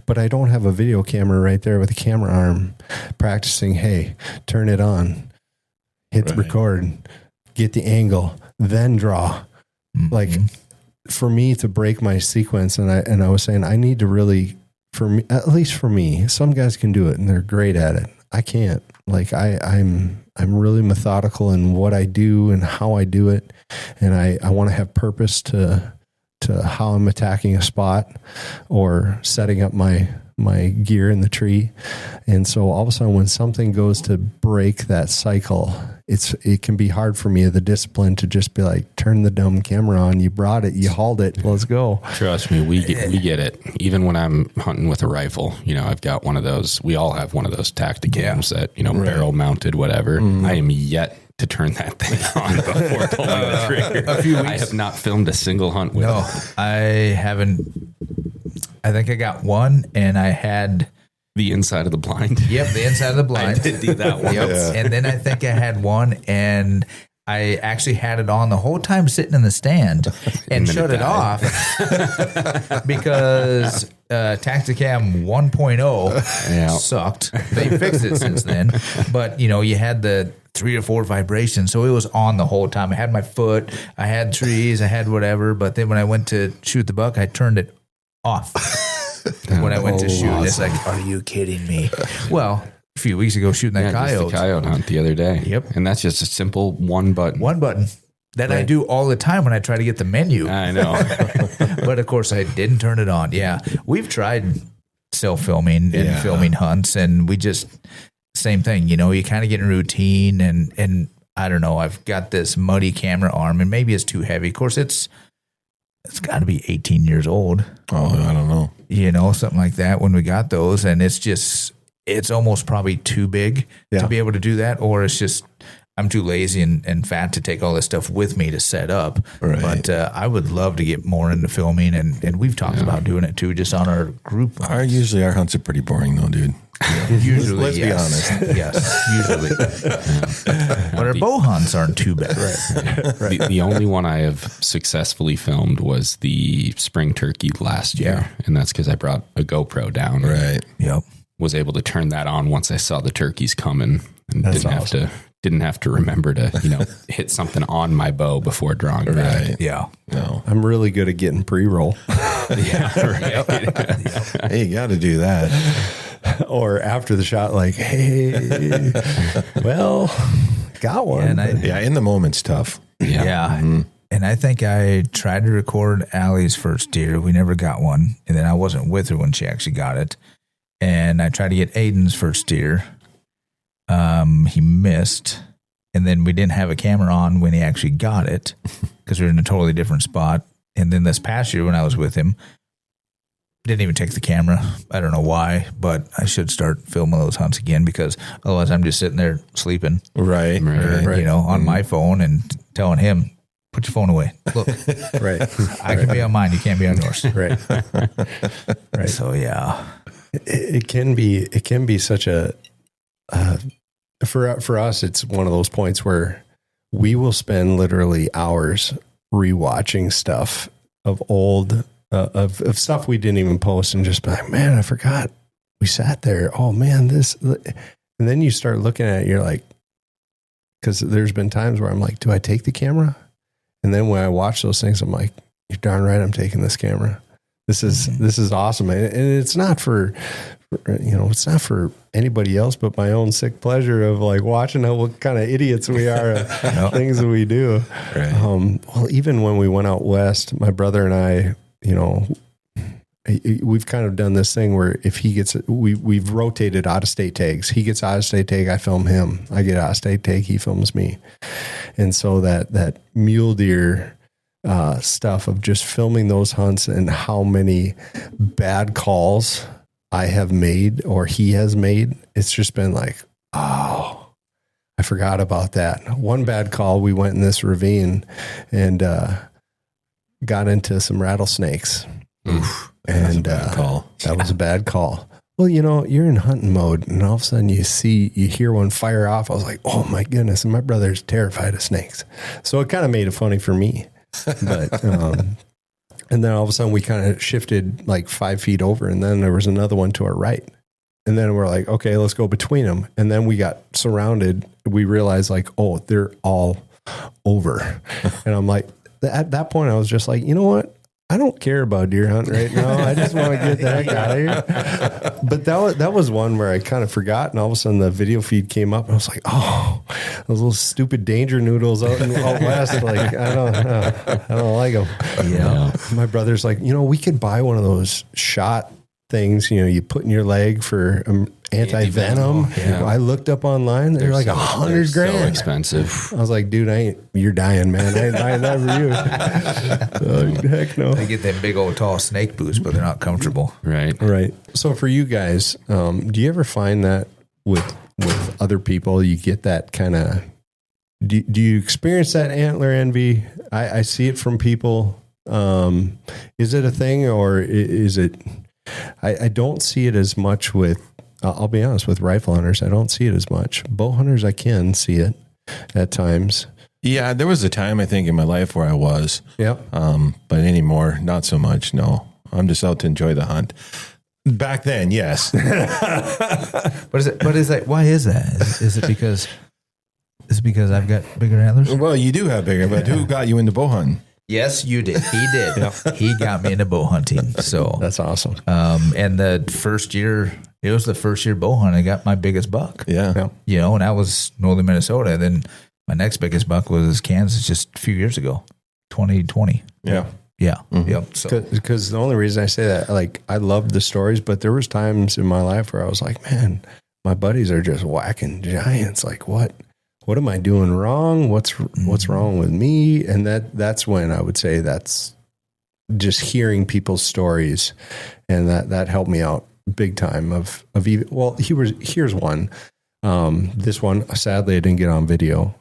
but I don't have a video camera right there with a camera arm practicing. Hey, turn it on, hit the record, get the angle, then draw. Like for me to break my sequence, and I was saying I need to really for me, at least for me, some guys can do it and they're great at it. I can't. Like I'm really methodical in what I do and how I do it. And I want to have purpose to how I'm attacking a spot or setting up my gear in the tree. And so all of a sudden when something goes to break that cycle, it can be hard for me, the discipline, to just be like, turn the dumb camera on. You brought it, you hauled it, let's go. Trust me, we get it. Even when I'm hunting with a rifle, I've got one of those. We all have one of those Tacticams that, barrel mounted, whatever. I am yet to turn that thing on before pulling the trigger. A few weeks. I have not filmed a single hunt with it. I haven't. I think I got one, and I had The inside of the blind. the inside of the blind. I did do that one. And then I think I had one, and I actually had it on the whole time sitting in the stand and shut it off because Tacticam 1.0 sucked. They fixed it since then. But, you had the 3 or 4 vibrations. So it was on the whole time. I had my foot, I had trees, I had whatever. But then when I went to shoot the buck, I turned it off. When I went to shoot, it's like, are you kidding me? Well, a few weeks ago shooting that just coyote. the coyote hunt the other day. Yep. And that's just a simple one button. One button that I do all the time when I try to get the menu. I know. But of course I didn't turn it on. Yeah. We've tried self-filming and filming hunts, and we just, same thing, you kind of get in routine, and I don't know, I've got this muddy camera arm, and maybe it's too heavy. Of course it's got to be 18 years old. Oh, I don't know. Something like that when we got those, and it's almost probably too big to be able to do that, or it's just I'm too lazy and fat to take all this stuff with me to set up. Right. But I would love to get more into filming, and we've talked about doing it too, just on our group. Usually our hunts are pretty boring though, dude. Usually, Let's be honest. Yes, usually. But our bow hunts aren't too bad. Right. The only one I have successfully filmed was the spring turkey last year. And that's because I brought a GoPro down. Right. Yep. Was able to turn that on once I saw the turkeys coming, and didn't have to remember to, hit something on my bow before drawing back. Right. Yeah. No. I'm really good at getting pre-roll. Hey, you got to do that. Or after the shot, like, hey, well, got one. And In the moment's tough. Yeah. Mm-hmm. And I think I tried to record Allie's first deer. We never got one. And then I wasn't with her when she actually got it. And I tried to get Aiden's first deer. He missed. And then we didn't have a camera on when he actually got it because we were in a totally different spot. And then this past year when I was with him, didn't even take the camera. I don't know why, but I should start filming those hunts again because otherwise I'm just sitting there sleeping. Right. On my phone and telling him, put your phone away. Look, Right. I can be on mine. You can't be on yours. Right. Right. So yeah, it can be such a, for us, it's one of those points where we will spend literally hours rewatching stuff of old, of stuff we didn't even post, and just be like, man, I forgot we sat there. Oh man, this, and then you start looking at it, you're like, because there's been times where I'm like, do I take the camera? And then when I watch those things, I'm like, you're darn right, I'm taking this camera. This is awesome, and it's not for it's not for anybody else but my own sick pleasure of like watching what kind of idiots we are at things that we do. Right. Well, even when we went out west, my brother and I, we've kind of done this thing where if he gets, we've rotated out of state tags. He gets out of state tag, I film him. I get out of state tag, he films me. And so that mule deer stuff of just filming those hunts and how many bad calls I have made or he has made, it's just been like, oh, I forgot about that. One bad call, we went in this ravine and got into some rattlesnakes. Oof. And Call. That was a bad call. Well, you're in hunting mode and all of a sudden you hear one fire off. I was like, oh my goodness. And my brother's terrified of snakes. So it kind of made it funny for me. But, and then all of a sudden we kind of shifted like 5 feet over and then there was another one to our right. And then we're like, okay, let's go between them. And then we got surrounded. We realized like, oh, they're all over. And I'm like, at that point I was just like, you know what? I don't care about deer hunting right now. I just want to get the heck out of here. But that was one where I kind of forgot, and all of a sudden the video feed came up, and I was like, oh, those little stupid danger noodles out west. Like, I don't like them. Yeah. My brother's like, we could buy one of those shot things, you put in your leg for anti-venom. Yeah. I looked up online. They're like $100,000. So expensive. I was like, dude, you're dying, man. I ain't buying that for you. Heck no. They get that big old tall snake boots, but they're not comfortable. Right. Right. So for you guys, do you ever find that with other people, you get that kind of, do you experience that antler envy? I see it from people. Is it a thing, or is it, I don't see it as much with, I'll be honest, with rifle hunters. I don't see it as much. Bow hunters, I can see it at times. Yeah, there was a time I think in my life where I was. Yep. But anymore, not so much. No, I'm just out to enjoy the hunt. Back then, yes. But is that? Why is that? Is it because? Is it because I've got bigger antlers? Well, you do have bigger, but who got you into bow hunting? Yes, you did. He did. He got me into bow hunting. So That's awesome. and the first year, it was the first year bow hunting. I got my biggest buck. Yeah. And that was northern Minnesota. And then my next biggest buck was Kansas just a few years ago, 2020. Yeah. Yeah. Yep. So Because the only reason I say that, like, I loved the stories, but there was times in my life where I was like, man, my buddies are just whacking giants. Like, what am I doing wrong? What's wrong with me? And that's when I would say that's just hearing people's stories, and that helped me out big time of even, well, here's one. This one, sadly, I didn't get on video.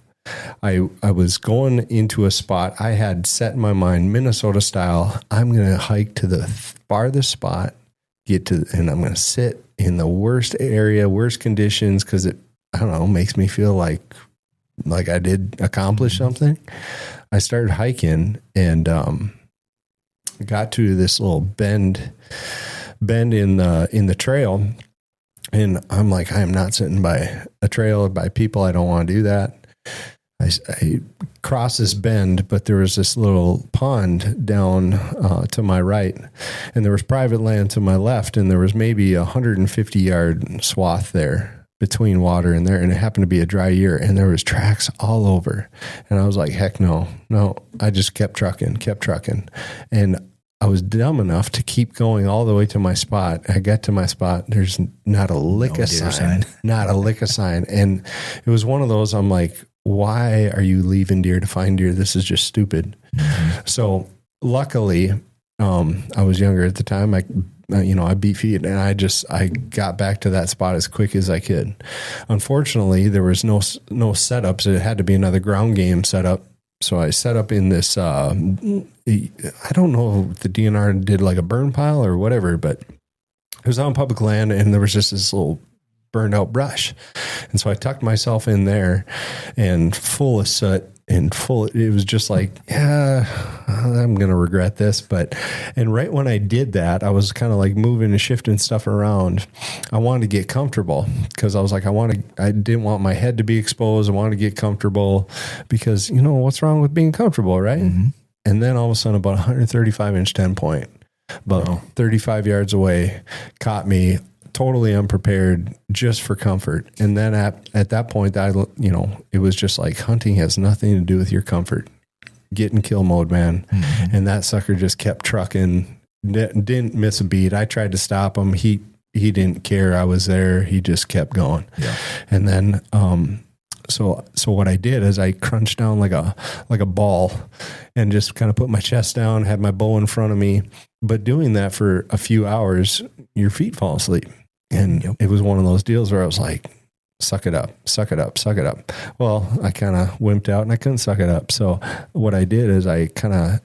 I was going into a spot I had set in my mind, Minnesota style. I'm going to hike to the farthest spot, and I'm going to sit in the worst area, worst conditions, because it, I don't know, makes me feel like I did accomplish something. I started hiking and got to this little bend in the trail, and I'm like, I am not sitting by a trail, by people. I don't want to do that. I crossed this bend, but there was this little pond down to my right, and there was private land to my left, and there was maybe 150-yard swath there between water and there, and it happened to be a dry year, and there was tracks all over, and I was like, heck no. I just kept trucking, and I was dumb enough to keep going all the way to my spot. I got to my spot. There's not a lick of sign, not a lick of sign. And it was one of those, I'm like, why are you leaving deer to find deer? This is just stupid. Mm-hmm. So luckily, I was younger at the time. I beat feet, and I got back to that spot as quick as I could. Unfortunately, there was no setups. It had to be another ground game setup. So I set up in this, I don't know if the DNR did like a burn pile or whatever, but it was on public land, and there was just this little burned out brush. And so I tucked myself in there, and full of soot and it was just like, yeah, I'm going to regret this. And right when I did that, I was kind of like moving and shifting stuff around. I wanted to get comfortable because I was like, I didn't want my head to be exposed. I wanted to get comfortable because, what's wrong with being comfortable, right? Mm-hmm. And then all of a sudden, about 135-inch 10-point, about 35 yards away, caught me totally unprepared just for comfort. And then at that point, it was just like, hunting has nothing to do with your comfort. Get in kill mode, man. Mm-hmm. And that sucker just kept trucking, didn't miss a beat. I tried to stop him. He didn't care I was there. He just kept going. Yeah. And then, so what I did is I crunched down like a ball and just kind of put my chest down, had my bow in front of me. But doing that for a few hours, your feet fall asleep. And It was one of those deals where I was like, suck it up. Well, I kind of wimped out and I couldn't suck it up. So what I did is I kind of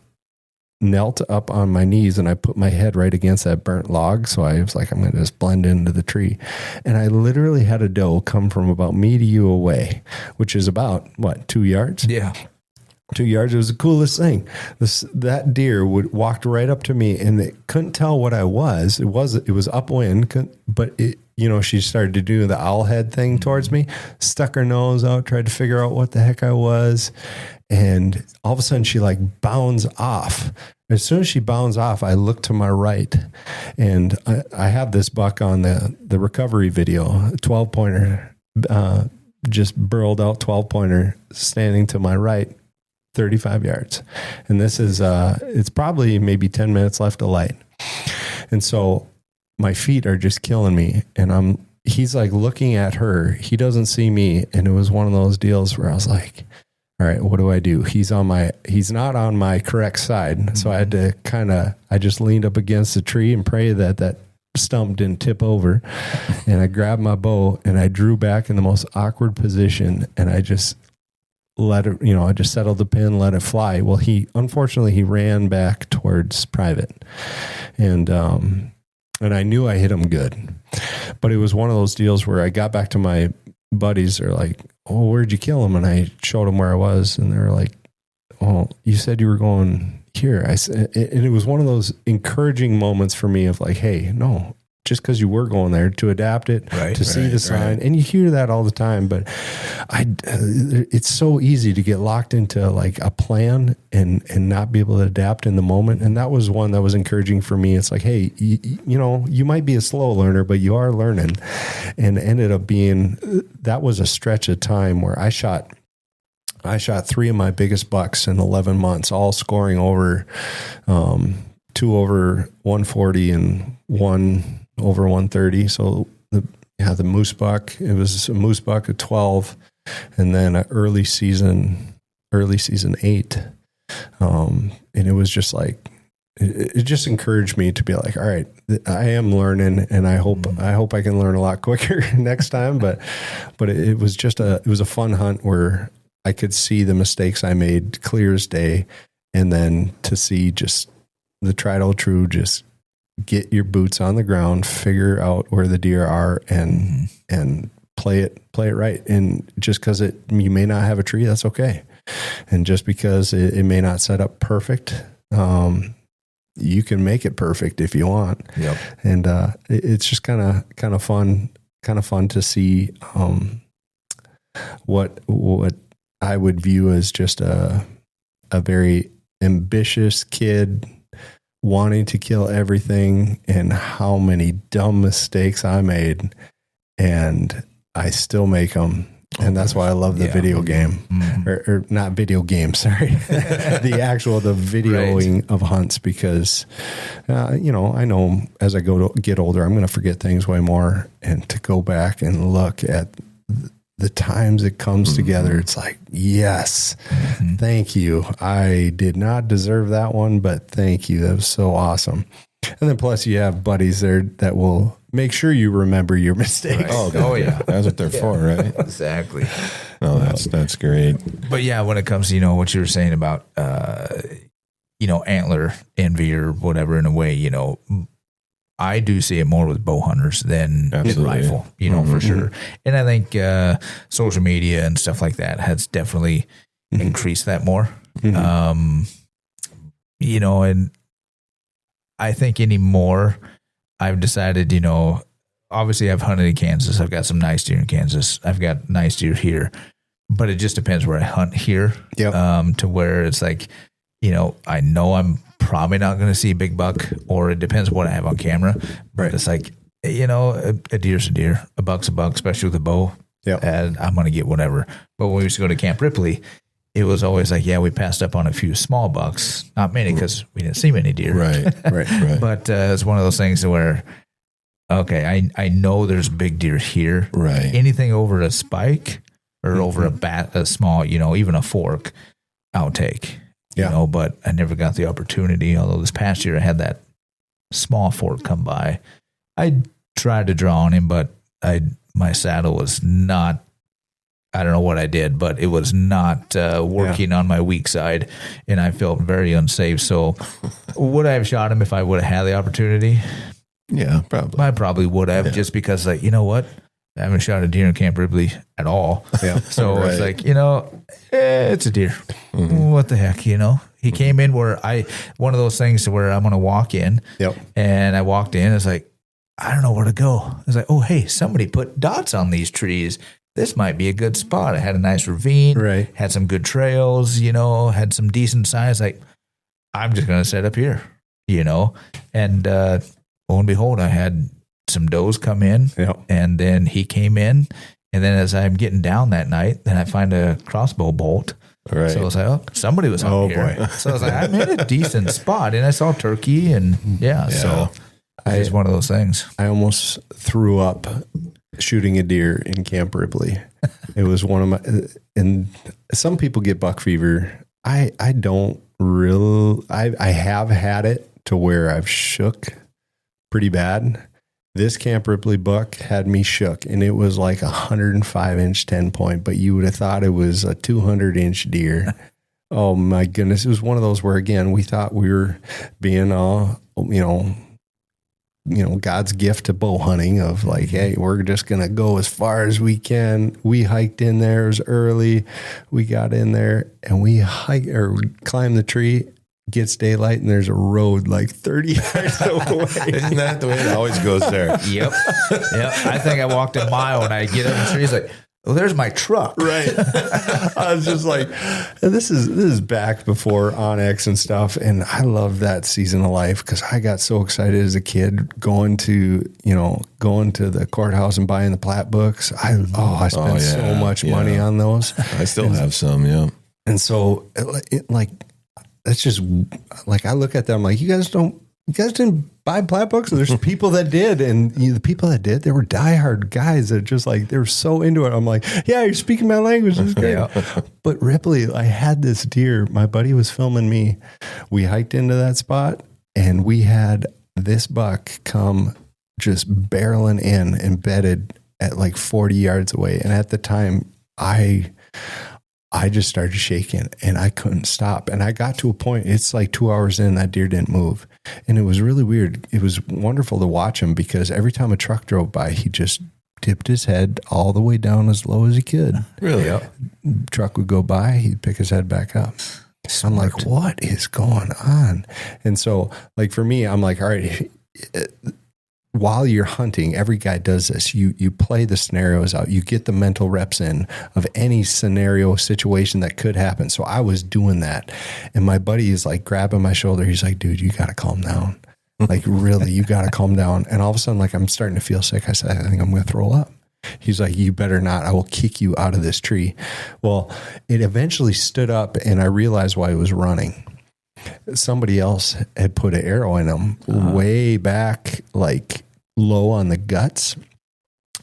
knelt up on my knees and I put my head right against that burnt log. So I was like, I'm going to just blend into the tree. And I literally had a doe come from about me to you away, which is about 2 yards? Yeah. 2 yards. It was the coolest thing. That deer walked right up to me, and it couldn't tell what I was. It was upwind, but it, she started to do the owl head thing towards me, stuck her nose out, tried to figure out what the heck I was. And all of a sudden she like bounds off. As soon as she bounds off, I look to my right, and I have this buck on the recovery video, 12 pointer, just burled out 12 pointer standing to my right, 35 yards. And this is, it's probably maybe 10 minutes left of light. And so my feet are just killing me, and he's like looking at her. He doesn't see me. And it was one of those deals where I was like, all right, what do I do? He's not on my correct side. So I had to I just leaned up against the tree and pray that stump didn't tip over. And I grabbed my bow and I drew back in the most awkward position. And I just let it, I just settled the pin, let it fly. Well, unfortunately he ran back towards private, and I knew I hit him good, but it was one of those deals where I got back to my buddies. They're like, "Oh, where'd you kill him?" And I showed them where I was, and they were like, "Oh, you said you were going here." I said, and it was one of those encouraging moments for me of like, "Hey, no, just because you were going there to adapt it, to see the sign." Right. And you hear that all the time, but it's so easy to get locked into like a plan and not be able to adapt in the moment. And that was one that was encouraging for me. It's like, hey, you might be a slow learner, but you are learning. And ended up that was a stretch of time where I shot 3 of my biggest bucks in 11 months, all scoring over 2 over 140 and 1 over 130. So the moose buck, it was a moose buck of 12, and then an early season 8. And it was just like, it just encouraged me to be like, all right, I am learning, and I hope I can learn a lot quicker next time. But it was a fun hunt where I could see the mistakes I made clear as day. And then to see just the tried old true, just get your boots on the ground, figure out where the deer are, and play it right. And just because you may not have a tree, that's okay. And just because it may not set up perfect, you can make it perfect if you want. Yep. And it's just kind of fun to see what I would view as just a very ambitious kid wanting to kill everything, and how many dumb mistakes I made, and I still make them. And that's why I love the video game, or not video game. Sorry. the videoing of hunts, because, I know as I get older, I'm going to forget things way more, and to go back and look at the times it comes together, it's like, yes, thank you. I did not deserve that one, but thank you. That was so awesome. And then plus you have buddies there that will make sure you remember your mistakes. Right. Oh yeah. That's what they're for, right? Exactly. Oh, that's great. But yeah, when it comes to, what you were saying about, antler envy or whatever, in a way, I do see it more with bow hunters than rifle, for sure. And I think social media and stuff like that has definitely increased that more. And I think anymore, I've decided, obviously I've hunted in Kansas. I've got some nice deer in Kansas. I've got nice deer here, but it just depends where I hunt here. Yep. To where it's like, I know I'm probably not going to see a big buck, or it depends what I have on camera. But it's like, a deer's a deer, a buck's a buck, especially with a bow. Yep. And I'm going to get whatever. But when we used to go to Camp Ripley, it was always like, we passed up on a few small bucks, not many, because we didn't see many deer. Right. But it's one of those things where, okay, I know there's big deer here. Right. Anything over a spike or over a small, even a fork, I'll take. But I never got the opportunity. Although this past year I had that small fork come by. I tried to draw on him, but my saddle was not, I don't know what I did, but it was not working on my weak side, and I felt very unsafe. So would I have shot him if I would have had the opportunity? Yeah, probably. I probably would have, just because, like, you know what? I haven't shot a deer in Camp Ripley at all. Yeah. So it's like, it's a deer. What the heck, He came in where one of those things where I'm going to walk in. Yep. And I walked in. It's like, I don't know where to go. It's like, oh, hey, somebody put dots on these trees. This might be a good spot. I had a nice ravine. Right. Had some good trails, had some decent size. Like, I'm just going to set up here, And lo and behold, I had some does come in. Yep. And then he came in. And then as I'm getting down that night, then I find a crossbow bolt. Right. So I was like, oh, somebody was out here. Boy. So I was like, I'm in a decent spot. And I saw turkey. And so it's one of those things. I almost threw up shooting a deer in Camp Ripley. It was one of my, and some people get buck fever. I don't really, I have had it to where I've shook pretty bad. This Camp Ripley buck had me shook, and it was like 105-inch 10-point, but you would have thought it was a 200-inch deer. Oh my goodness. It was one of those where, again, we thought we were being, God's gift to bow hunting of like, hey, we're just going to go as far as we can. We hiked in there. It was early. We got in there and we climbed the tree. Gets daylight and there's a road like 30 yards away. Isn't that the way it always goes there? Yep. I think I walked a mile and I get up the tree. He's like, well, there's my truck. Right. I was just like, this is back before Onyx and stuff. And I love that season of life because I got so excited as a kid going to the courthouse and buying the plat books. I spent so much money on those. I still have some. Yeah. And so that's just like, I look at them like, you guys didn't buy plat books. There's people that did. And the people that did, they were diehard guys that just like, they were so into it. I'm like, yeah, you're speaking my language. This is great. But Ripley, I had this deer. My buddy was filming me. We hiked into that spot and we had this buck come just barreling in, embedded at like 40 yards away. And at the time I just started shaking and I couldn't stop. And I got to a point, it's like 2 hours in, that deer didn't move. And it was really weird. It was wonderful to watch him because every time a truck drove by, he just tipped his head all the way down as low as he could. Really? Yep. Truck would go by, he'd pick his head back up. So I'm like, what is going on? And so like for me, I'm like, all right, while you're hunting, every guy does this. You play the scenarios out. You get the mental reps in of any scenario situation that could happen. So I was doing that. And my buddy is like grabbing my shoulder. He's like, dude, you got to calm down. Like, really, you got to calm down. And all of a sudden, like, I'm starting to feel sick. I said, I think I'm going to throw up. He's like, you better not. I will kick you out of this tree. Well, it eventually stood up and I realized why it was running. Somebody else had put an arrow in him way back, like low on the guts.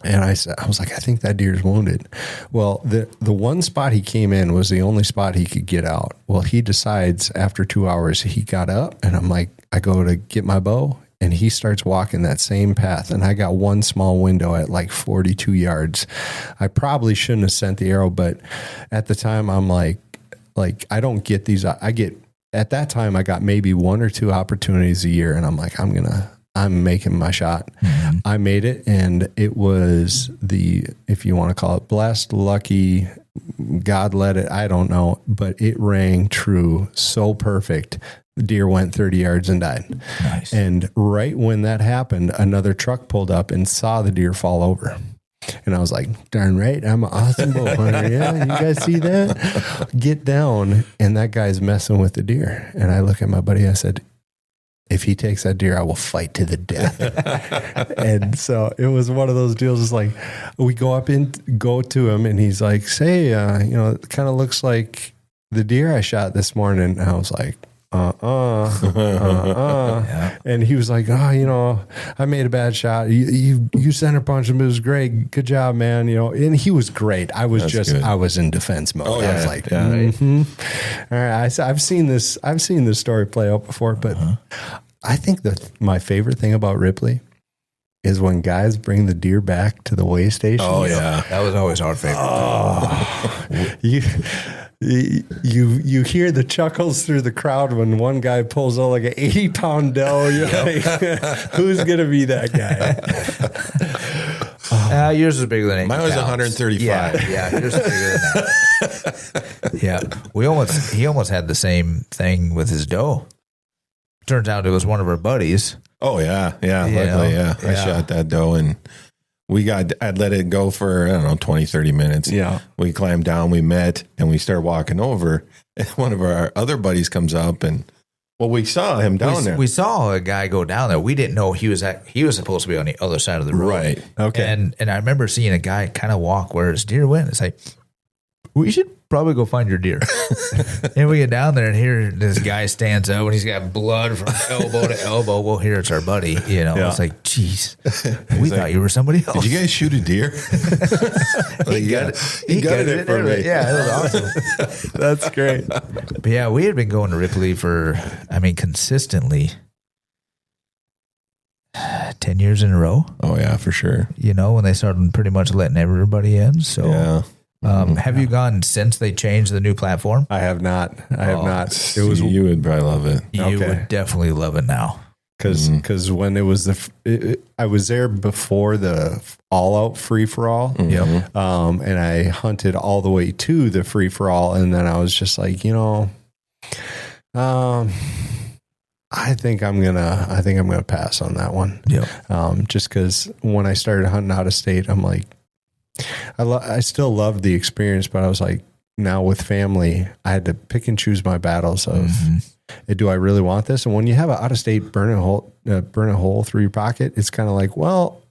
And I was like, I think that deer's wounded. Well, the one spot he came in was the only spot he could get out. Well, he decides after 2 hours, he got up and I'm like, I go to get my bow and he starts walking that same path. And I got one small window at like 42 yards. I probably shouldn't have sent the arrow, but at the time I'm like, I don't get these. At that time, I got maybe 1 or 2 opportunities a year, and I'm like, I'm making my shot. Mm-hmm. I made it, and it was if you want to call it blessed, lucky, God led it, I don't know, but it rang true, so perfect. The deer went 30 yards and died. Nice. And right when that happened, another truck pulled up and saw the deer fall over. And I was like, darn right, I'm an awesome bow hunter. Yeah, you guys see that? Get down, and that guy's messing with the deer. And I look at my buddy, I said, if he takes that deer, I will fight to the death. And so it was one of those deals. It's like, we go to him, and he's like, say, it kind of looks like the deer I shot this morning. And I was like, Yeah. And he was like, I made a bad shot. You center punched him. It was great. Good job, man. And he was great. I was I was in defense mode. I was like, right. All right. I've seen this story play out before, but I think that my favorite thing about Ripley is when guys bring the deer back to the weigh station. Oh yeah. That was always our favorite. You hear the chuckles through the crowd when one guy pulls out like an 80-pound doe. You're like, who's going to be that guy? Yours is bigger than 80 Mine was pounds. 135. Yeah, yours is bigger than that. Yeah, he almost had the same thing with his doe. Turns out it was one of our buddies. Oh yeah. Luckily, yeah. I shot that doe and I'd let it go for, I don't know, 20, 30 minutes. Yeah. We climbed down, we met, and we started walking over. And one of our other buddies comes up and, well, we saw him down there. We saw a guy go down there. We didn't know he was supposed to be on the other side of the road. Right. Okay. And I remember seeing a guy kind of walk where his deer went. It's like, we should probably go find your deer. And we get down there and here this guy stands up and he's got blood from elbow to elbow. Well, here it's our buddy. You know, It's like, geez, we thought you were somebody else. Did you guys shoot a deer? He gutted it for me. Yeah, it was awesome. That's great. But yeah, we had been going to Ripley for, consistently 10 years in a row. Oh yeah, for sure. You know, when they started pretty much letting everybody in. So, Yeah. Have you gone since they changed the new platform? I have not. It was You would probably love it. You would definitely love it now. because when it was I was there before the all out free for all. Yep. And I hunted all the way to the free for all, and then I was just like, I think I'm gonna pass on that one. Yep. Just because when I started hunting out of state, I'm like, I still loved the experience, but I was like, now with family, I had to pick and choose my battles of, do I really want this? And when you have an out of state burn a hole through your pocket, it's kind of like, well,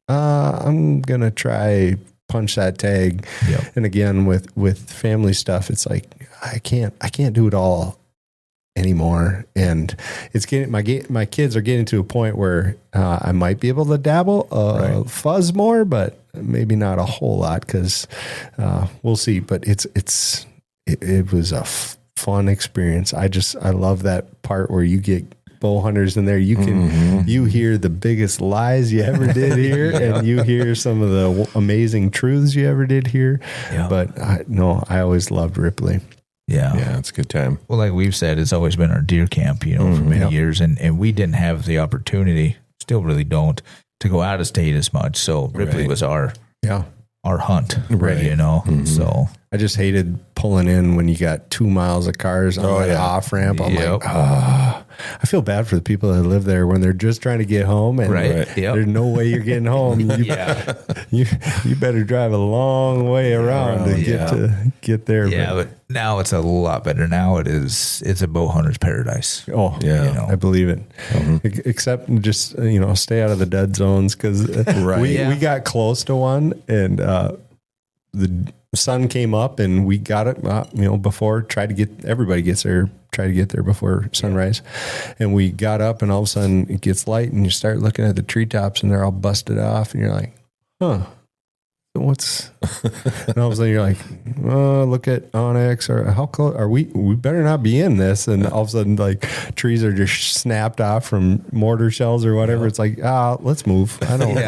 I'm gonna try punch that tag. Yep. And again, with family stuff, it's like I can't do it all anymore, and it's getting my kids are getting to a point where I might be able to dabble fuzz more, but maybe not a whole lot because we'll see. But it was a fun experience. I love that part where you get bow hunters in there. You hear the biggest lies you ever did hear, and you hear some of the amazing truths you ever did hear. Yeah. But I always loved Ripley. Yeah. It's a good time. Well, like we've said, it's always been our deer camp, for many years. And we didn't have the opportunity, still really don't, to go out of state as much. So Ripley was our hunt, Right. So I just hated pulling in when you got 2 miles of cars on that off ramp. I'm like, I feel bad for the people that live there when they're just trying to get home, and there's no way you're getting home. You better drive a long way around to get there. Yeah, but now it's a lot better. Now it's a bow hunter's paradise. Oh yeah, I believe it. Except just stay out of the dead zones, because we got close to one, and the sun came up and we got it, before, everybody gets there, try to get there before sunrise. And we got up and all of a sudden it gets light and you start looking at the treetops and they're all busted off and you're like, and all of a sudden you're like, look at Onyx, or how close are we better not be in this. And all of a sudden, like, trees are just snapped off from mortar shells or whatever. It's like, let's move. I don't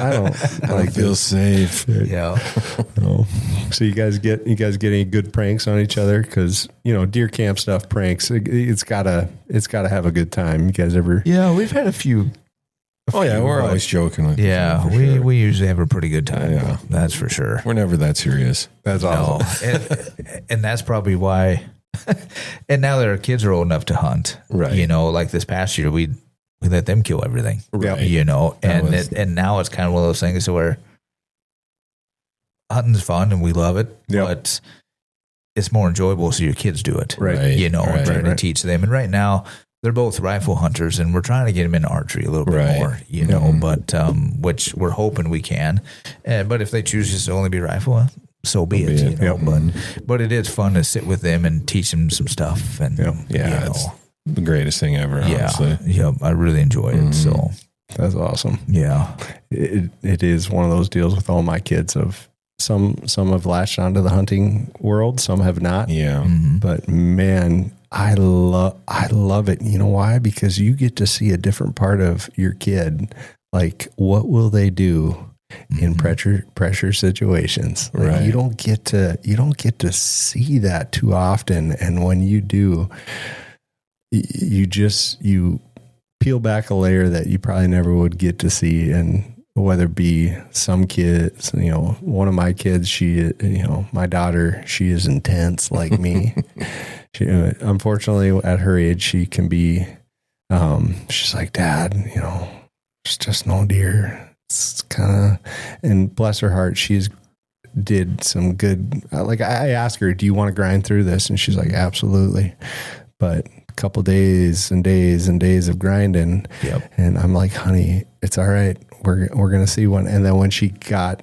feel safe. Yeah. So you guys get any good pranks on each other? Because deer camp stuff, pranks, it's gotta have a good time. You guys ever? Yeah, we've had a few. Oh yeah, we're always joking with we usually have a pretty good time. Yeah, that's for sure. We're never that serious. That's awesome. And that's probably why. And now that our kids are old enough to hunt, right? Like this past year, we let them kill everything, right? And now it's kind of one of those things where hunting's fun and we love it, but it's more enjoyable so your kids do it, right? And trying to teach them. And right now, they're both rifle hunters, and we're trying to get them into archery a little bit more, but which we're hoping we can. But if they choose just to only be rifle, so be it. But it is fun to sit with them and teach them some stuff. And it's the greatest thing ever. Honestly. I really enjoy it. So that's awesome. Yeah, it is one of those deals with all my kids of. Some have latched onto the hunting world, some have not. Yeah, but man, I love it. You know why? Because you get to see a different part of your kid. Like, what will they do in pressure situations? Like, right. You don't get to see that too often. And when you do, you peel back a layer that you probably never would get to see. And whether it be some kids, one of my kids, my daughter, she is intense like me. She, unfortunately, at her age, she can be, she's like, Dad, it's just no deer. It's kind of, and bless her heart, did some good, like I asked her, do you want to grind through this? And she's like, absolutely. But a couple days and days and days of grinding. Yep. And I'm like, honey, it's all right. We're going to see one. And then when she got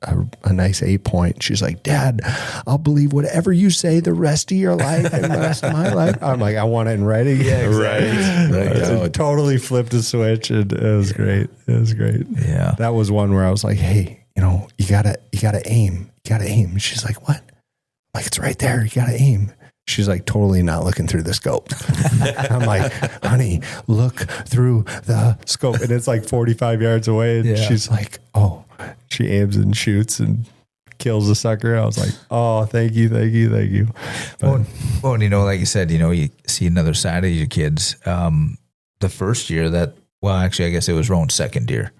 a nice 8 point, she's like, Dad, I'll believe whatever you say the rest of your life and the rest of my life. I'm like, I want it in writing. Yeah, exactly. Right. So it totally flipped a switch, and it was great. It was great. Yeah. That was one where I was like, hey, you gotta aim. You gotta aim. And she's like, what? I'm like, it's right there. You gotta aim. She's like, totally not looking through the scope. I'm like, honey, look through the scope. And it's like 45 yards away. And she's like, oh, she aims and shoots and kills the sucker. I was like, oh, thank you. But, well, like you said, you see another side of your kids. The first year actually, I guess it was Rowan's second deer.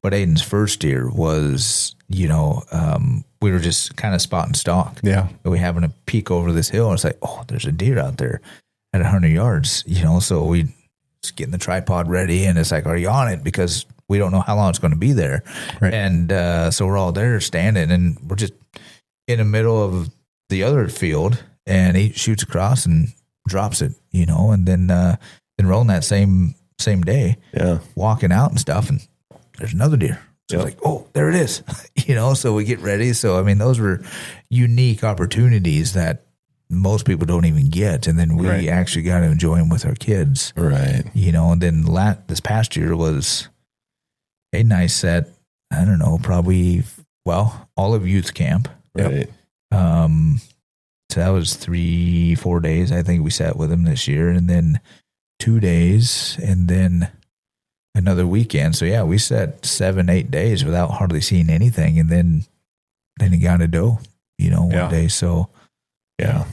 But Aiden's first deer was, we were just kind of spot and stalk. Yeah. We happened to peek over this hill and it's like, oh, there's a deer out there at 100 yards, so we just getting the tripod ready and it's like, are you on it? Because we don't know how long it's going to be there. Right. And so we're all there standing and we're just in the middle of the other field and he shoots across and drops it, and then rolling that same day, walking out and stuff and there's another deer. So it's like, oh, there it is. So we get ready. So, those were unique opportunities that most people don't even get. And then we actually got to enjoy them with our kids. Right. And then this past year was a nice set. I don't know, probably, all of youth camp. Right. So that was 3-4 days. I think we sat with them this year and then 2 days and then another weekend. So yeah, we sat 7-8 days without hardly seeing anything. And then he got a doe, one day. So yeah,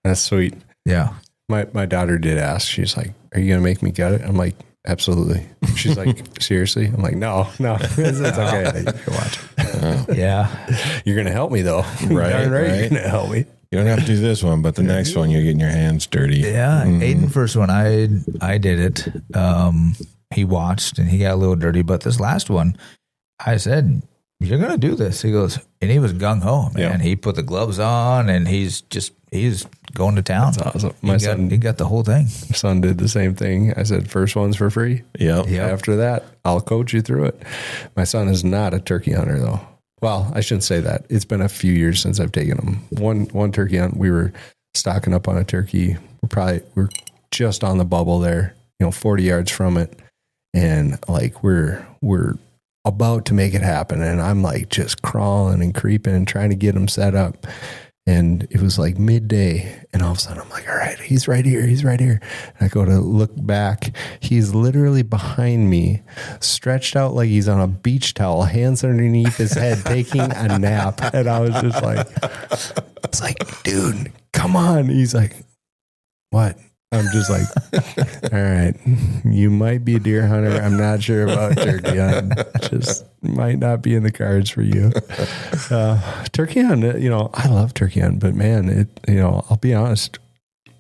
that's sweet. Yeah. My daughter did ask, she's like, are you going to make me gut it? I'm like, absolutely. She's like, seriously? I'm like, no, it's okay. You can watch it. Yeah. You're going to help me though. Right. You're going to help me. You don't have to do this one, but the next one, you're getting your hands dirty. Yeah. Aiden, first one, I did it. He watched and he got a little dirty, but this last one, I said, you're going to do this. He goes, and he was gung ho, man. Yeah. He put the gloves on and he's going to town. That's awesome. He got the whole thing. My son did the same thing. I said, first one's for free. Yep. After that, I'll coach you through it. My son is not a turkey hunter though. Well, I shouldn't say that. It's been a few years since I've taken him. One turkey hunt, we were stocking up on a turkey. We're just on the bubble there, 40 yards from it. And like we're about to make it happen. And I'm like just crawling and creeping and trying to get him set up. And it was like midday. And all of a sudden I'm like, all right, he's right here. And I go to look back. He's literally behind me, stretched out like he's on a beach towel, hands underneath his head, taking a nap. And I was just like, it's like, dude, come on. He's like, what? I'm just like, all right, you might be a deer hunter. I'm not sure about turkey hunting. Just might not be in the cards for you. Turkey hunt, I love turkey hunt, but man, I'll be honest,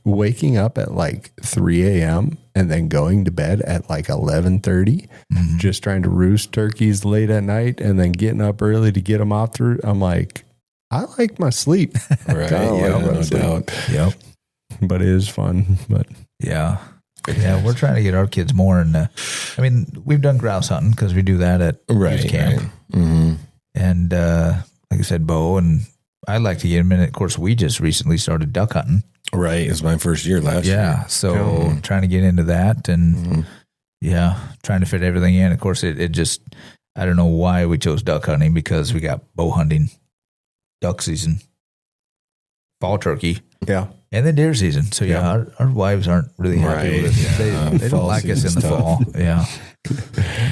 waking up at like 3 a.m. and then going to bed at like 11:30, just trying to roost turkeys late at night and then getting up early to get them off through. I'm like, I like my sleep. Right. No doubt. Yep. But it is fun. But yeah, we're trying to get our kids more in. We've done grouse hunting because we do that at youth camp, and like I said, bow, and I'd like to get them in. Of course, we just recently started duck hunting. Right, it's my first year last year. Yeah, so trying to get into that, and trying to fit everything in. Of course, it just I don't know why we chose duck hunting because we got bow hunting, duck season, fall turkey. yeah. And then deer season. So, our wives aren't really happy with us. They don't like us in the fall. Yeah.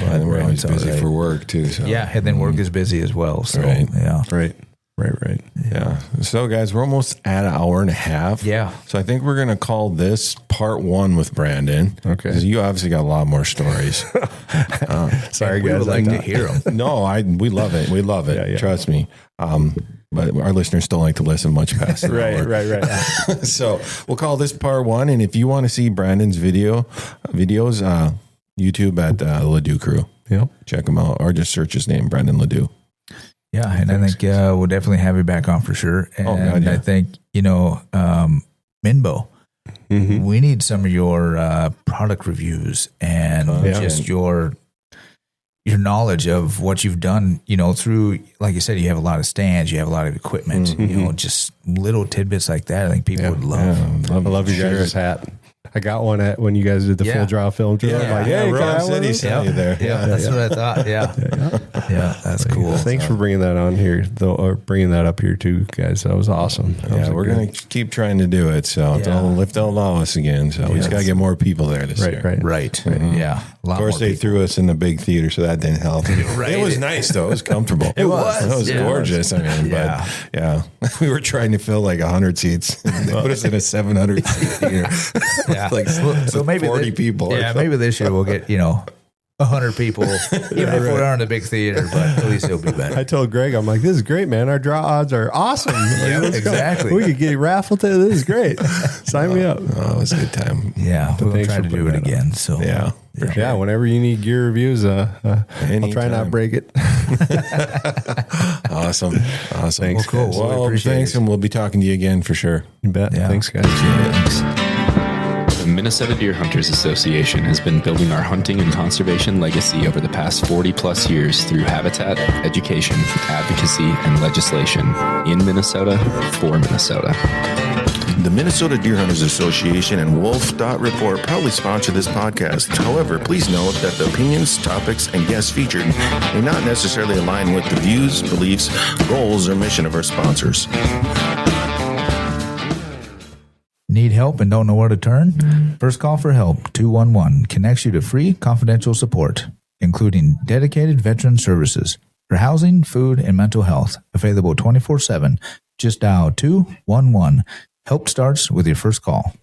But we're always busy for work, too. So. Yeah, and then work is busy as well. So, Right. yeah. Right. Right. Yeah. So, guys, we're almost at an hour and a half. Yeah. So I think we're going to call this part 1 with Brandon. Okay. 'Cause you obviously got a lot more stories. Sorry, We guys. would like to hear them. No, we love it. We love it. Yeah. Trust me. But our listeners don't like to listen much past an hour. Right. So we'll call this part 1. And if you want to see Brandon's videos, YouTube at Ledoux Crew. Yep. Check Him out, or just search his name, Brandon Ledoux. Yeah, and I think we'll definitely have you back on for sure. And God, yeah. I think, Minbo, we need some of your product reviews and just your knowledge of what you've done, through, like you said, you have a lot of stands, you have a lot of equipment, just little tidbits like that. I think people would love. I love your guys' hat. I got one when you guys did the full draw film tour. I'm like, Rome City sent you there. Yeah, that's what I thought. Yeah, that's cool. Thanks for bringing that on here, though, or bringing that up here too, guys. That was awesome. We're going to keep trying to do it. So if they'll allow us again. So we just got to get more people there this year. Right. Yeah. Of course, they threw us in the big theater, so that didn't help. It was nice, though. It was comfortable. It was gorgeous. I mean, but we were trying to fill like 100 seats. They put us in a 700 seat theater. Like so maybe 40 people. Yeah, maybe this year we'll get 100 people, even if we aren't in a big theater, but at least it'll be better. I told Greg, I'm like, this is great, man. Our draw odds are awesome. Exactly. We could get raffled to this is great. Sign me up. Oh, it was a good time. Yeah, we'll try to do it again. So yeah, whenever you need gear reviews, I'll try not to break it. Awesome. Thanks. Cool. Well, thanks, and we'll be talking to you again for sure. You bet. Yeah. Thanks, guys. The Minnesota Deer Hunters Association has been building our hunting and conservation legacy over the past 40 plus years through habitat, education, advocacy, and legislation in Minnesota for Minnesota. The Minnesota Deer Hunters Association and wolf.report proudly sponsor this podcast. However, please note that the opinions, topics, and guests featured may not necessarily align with the views, beliefs, goals, or mission of our sponsors. Need help and don't know where to turn? First Call for Help 211 connects you to free, confidential support, including dedicated veteran services for housing, food, and mental health, available 24/7. Just dial 211. Help starts with your first call.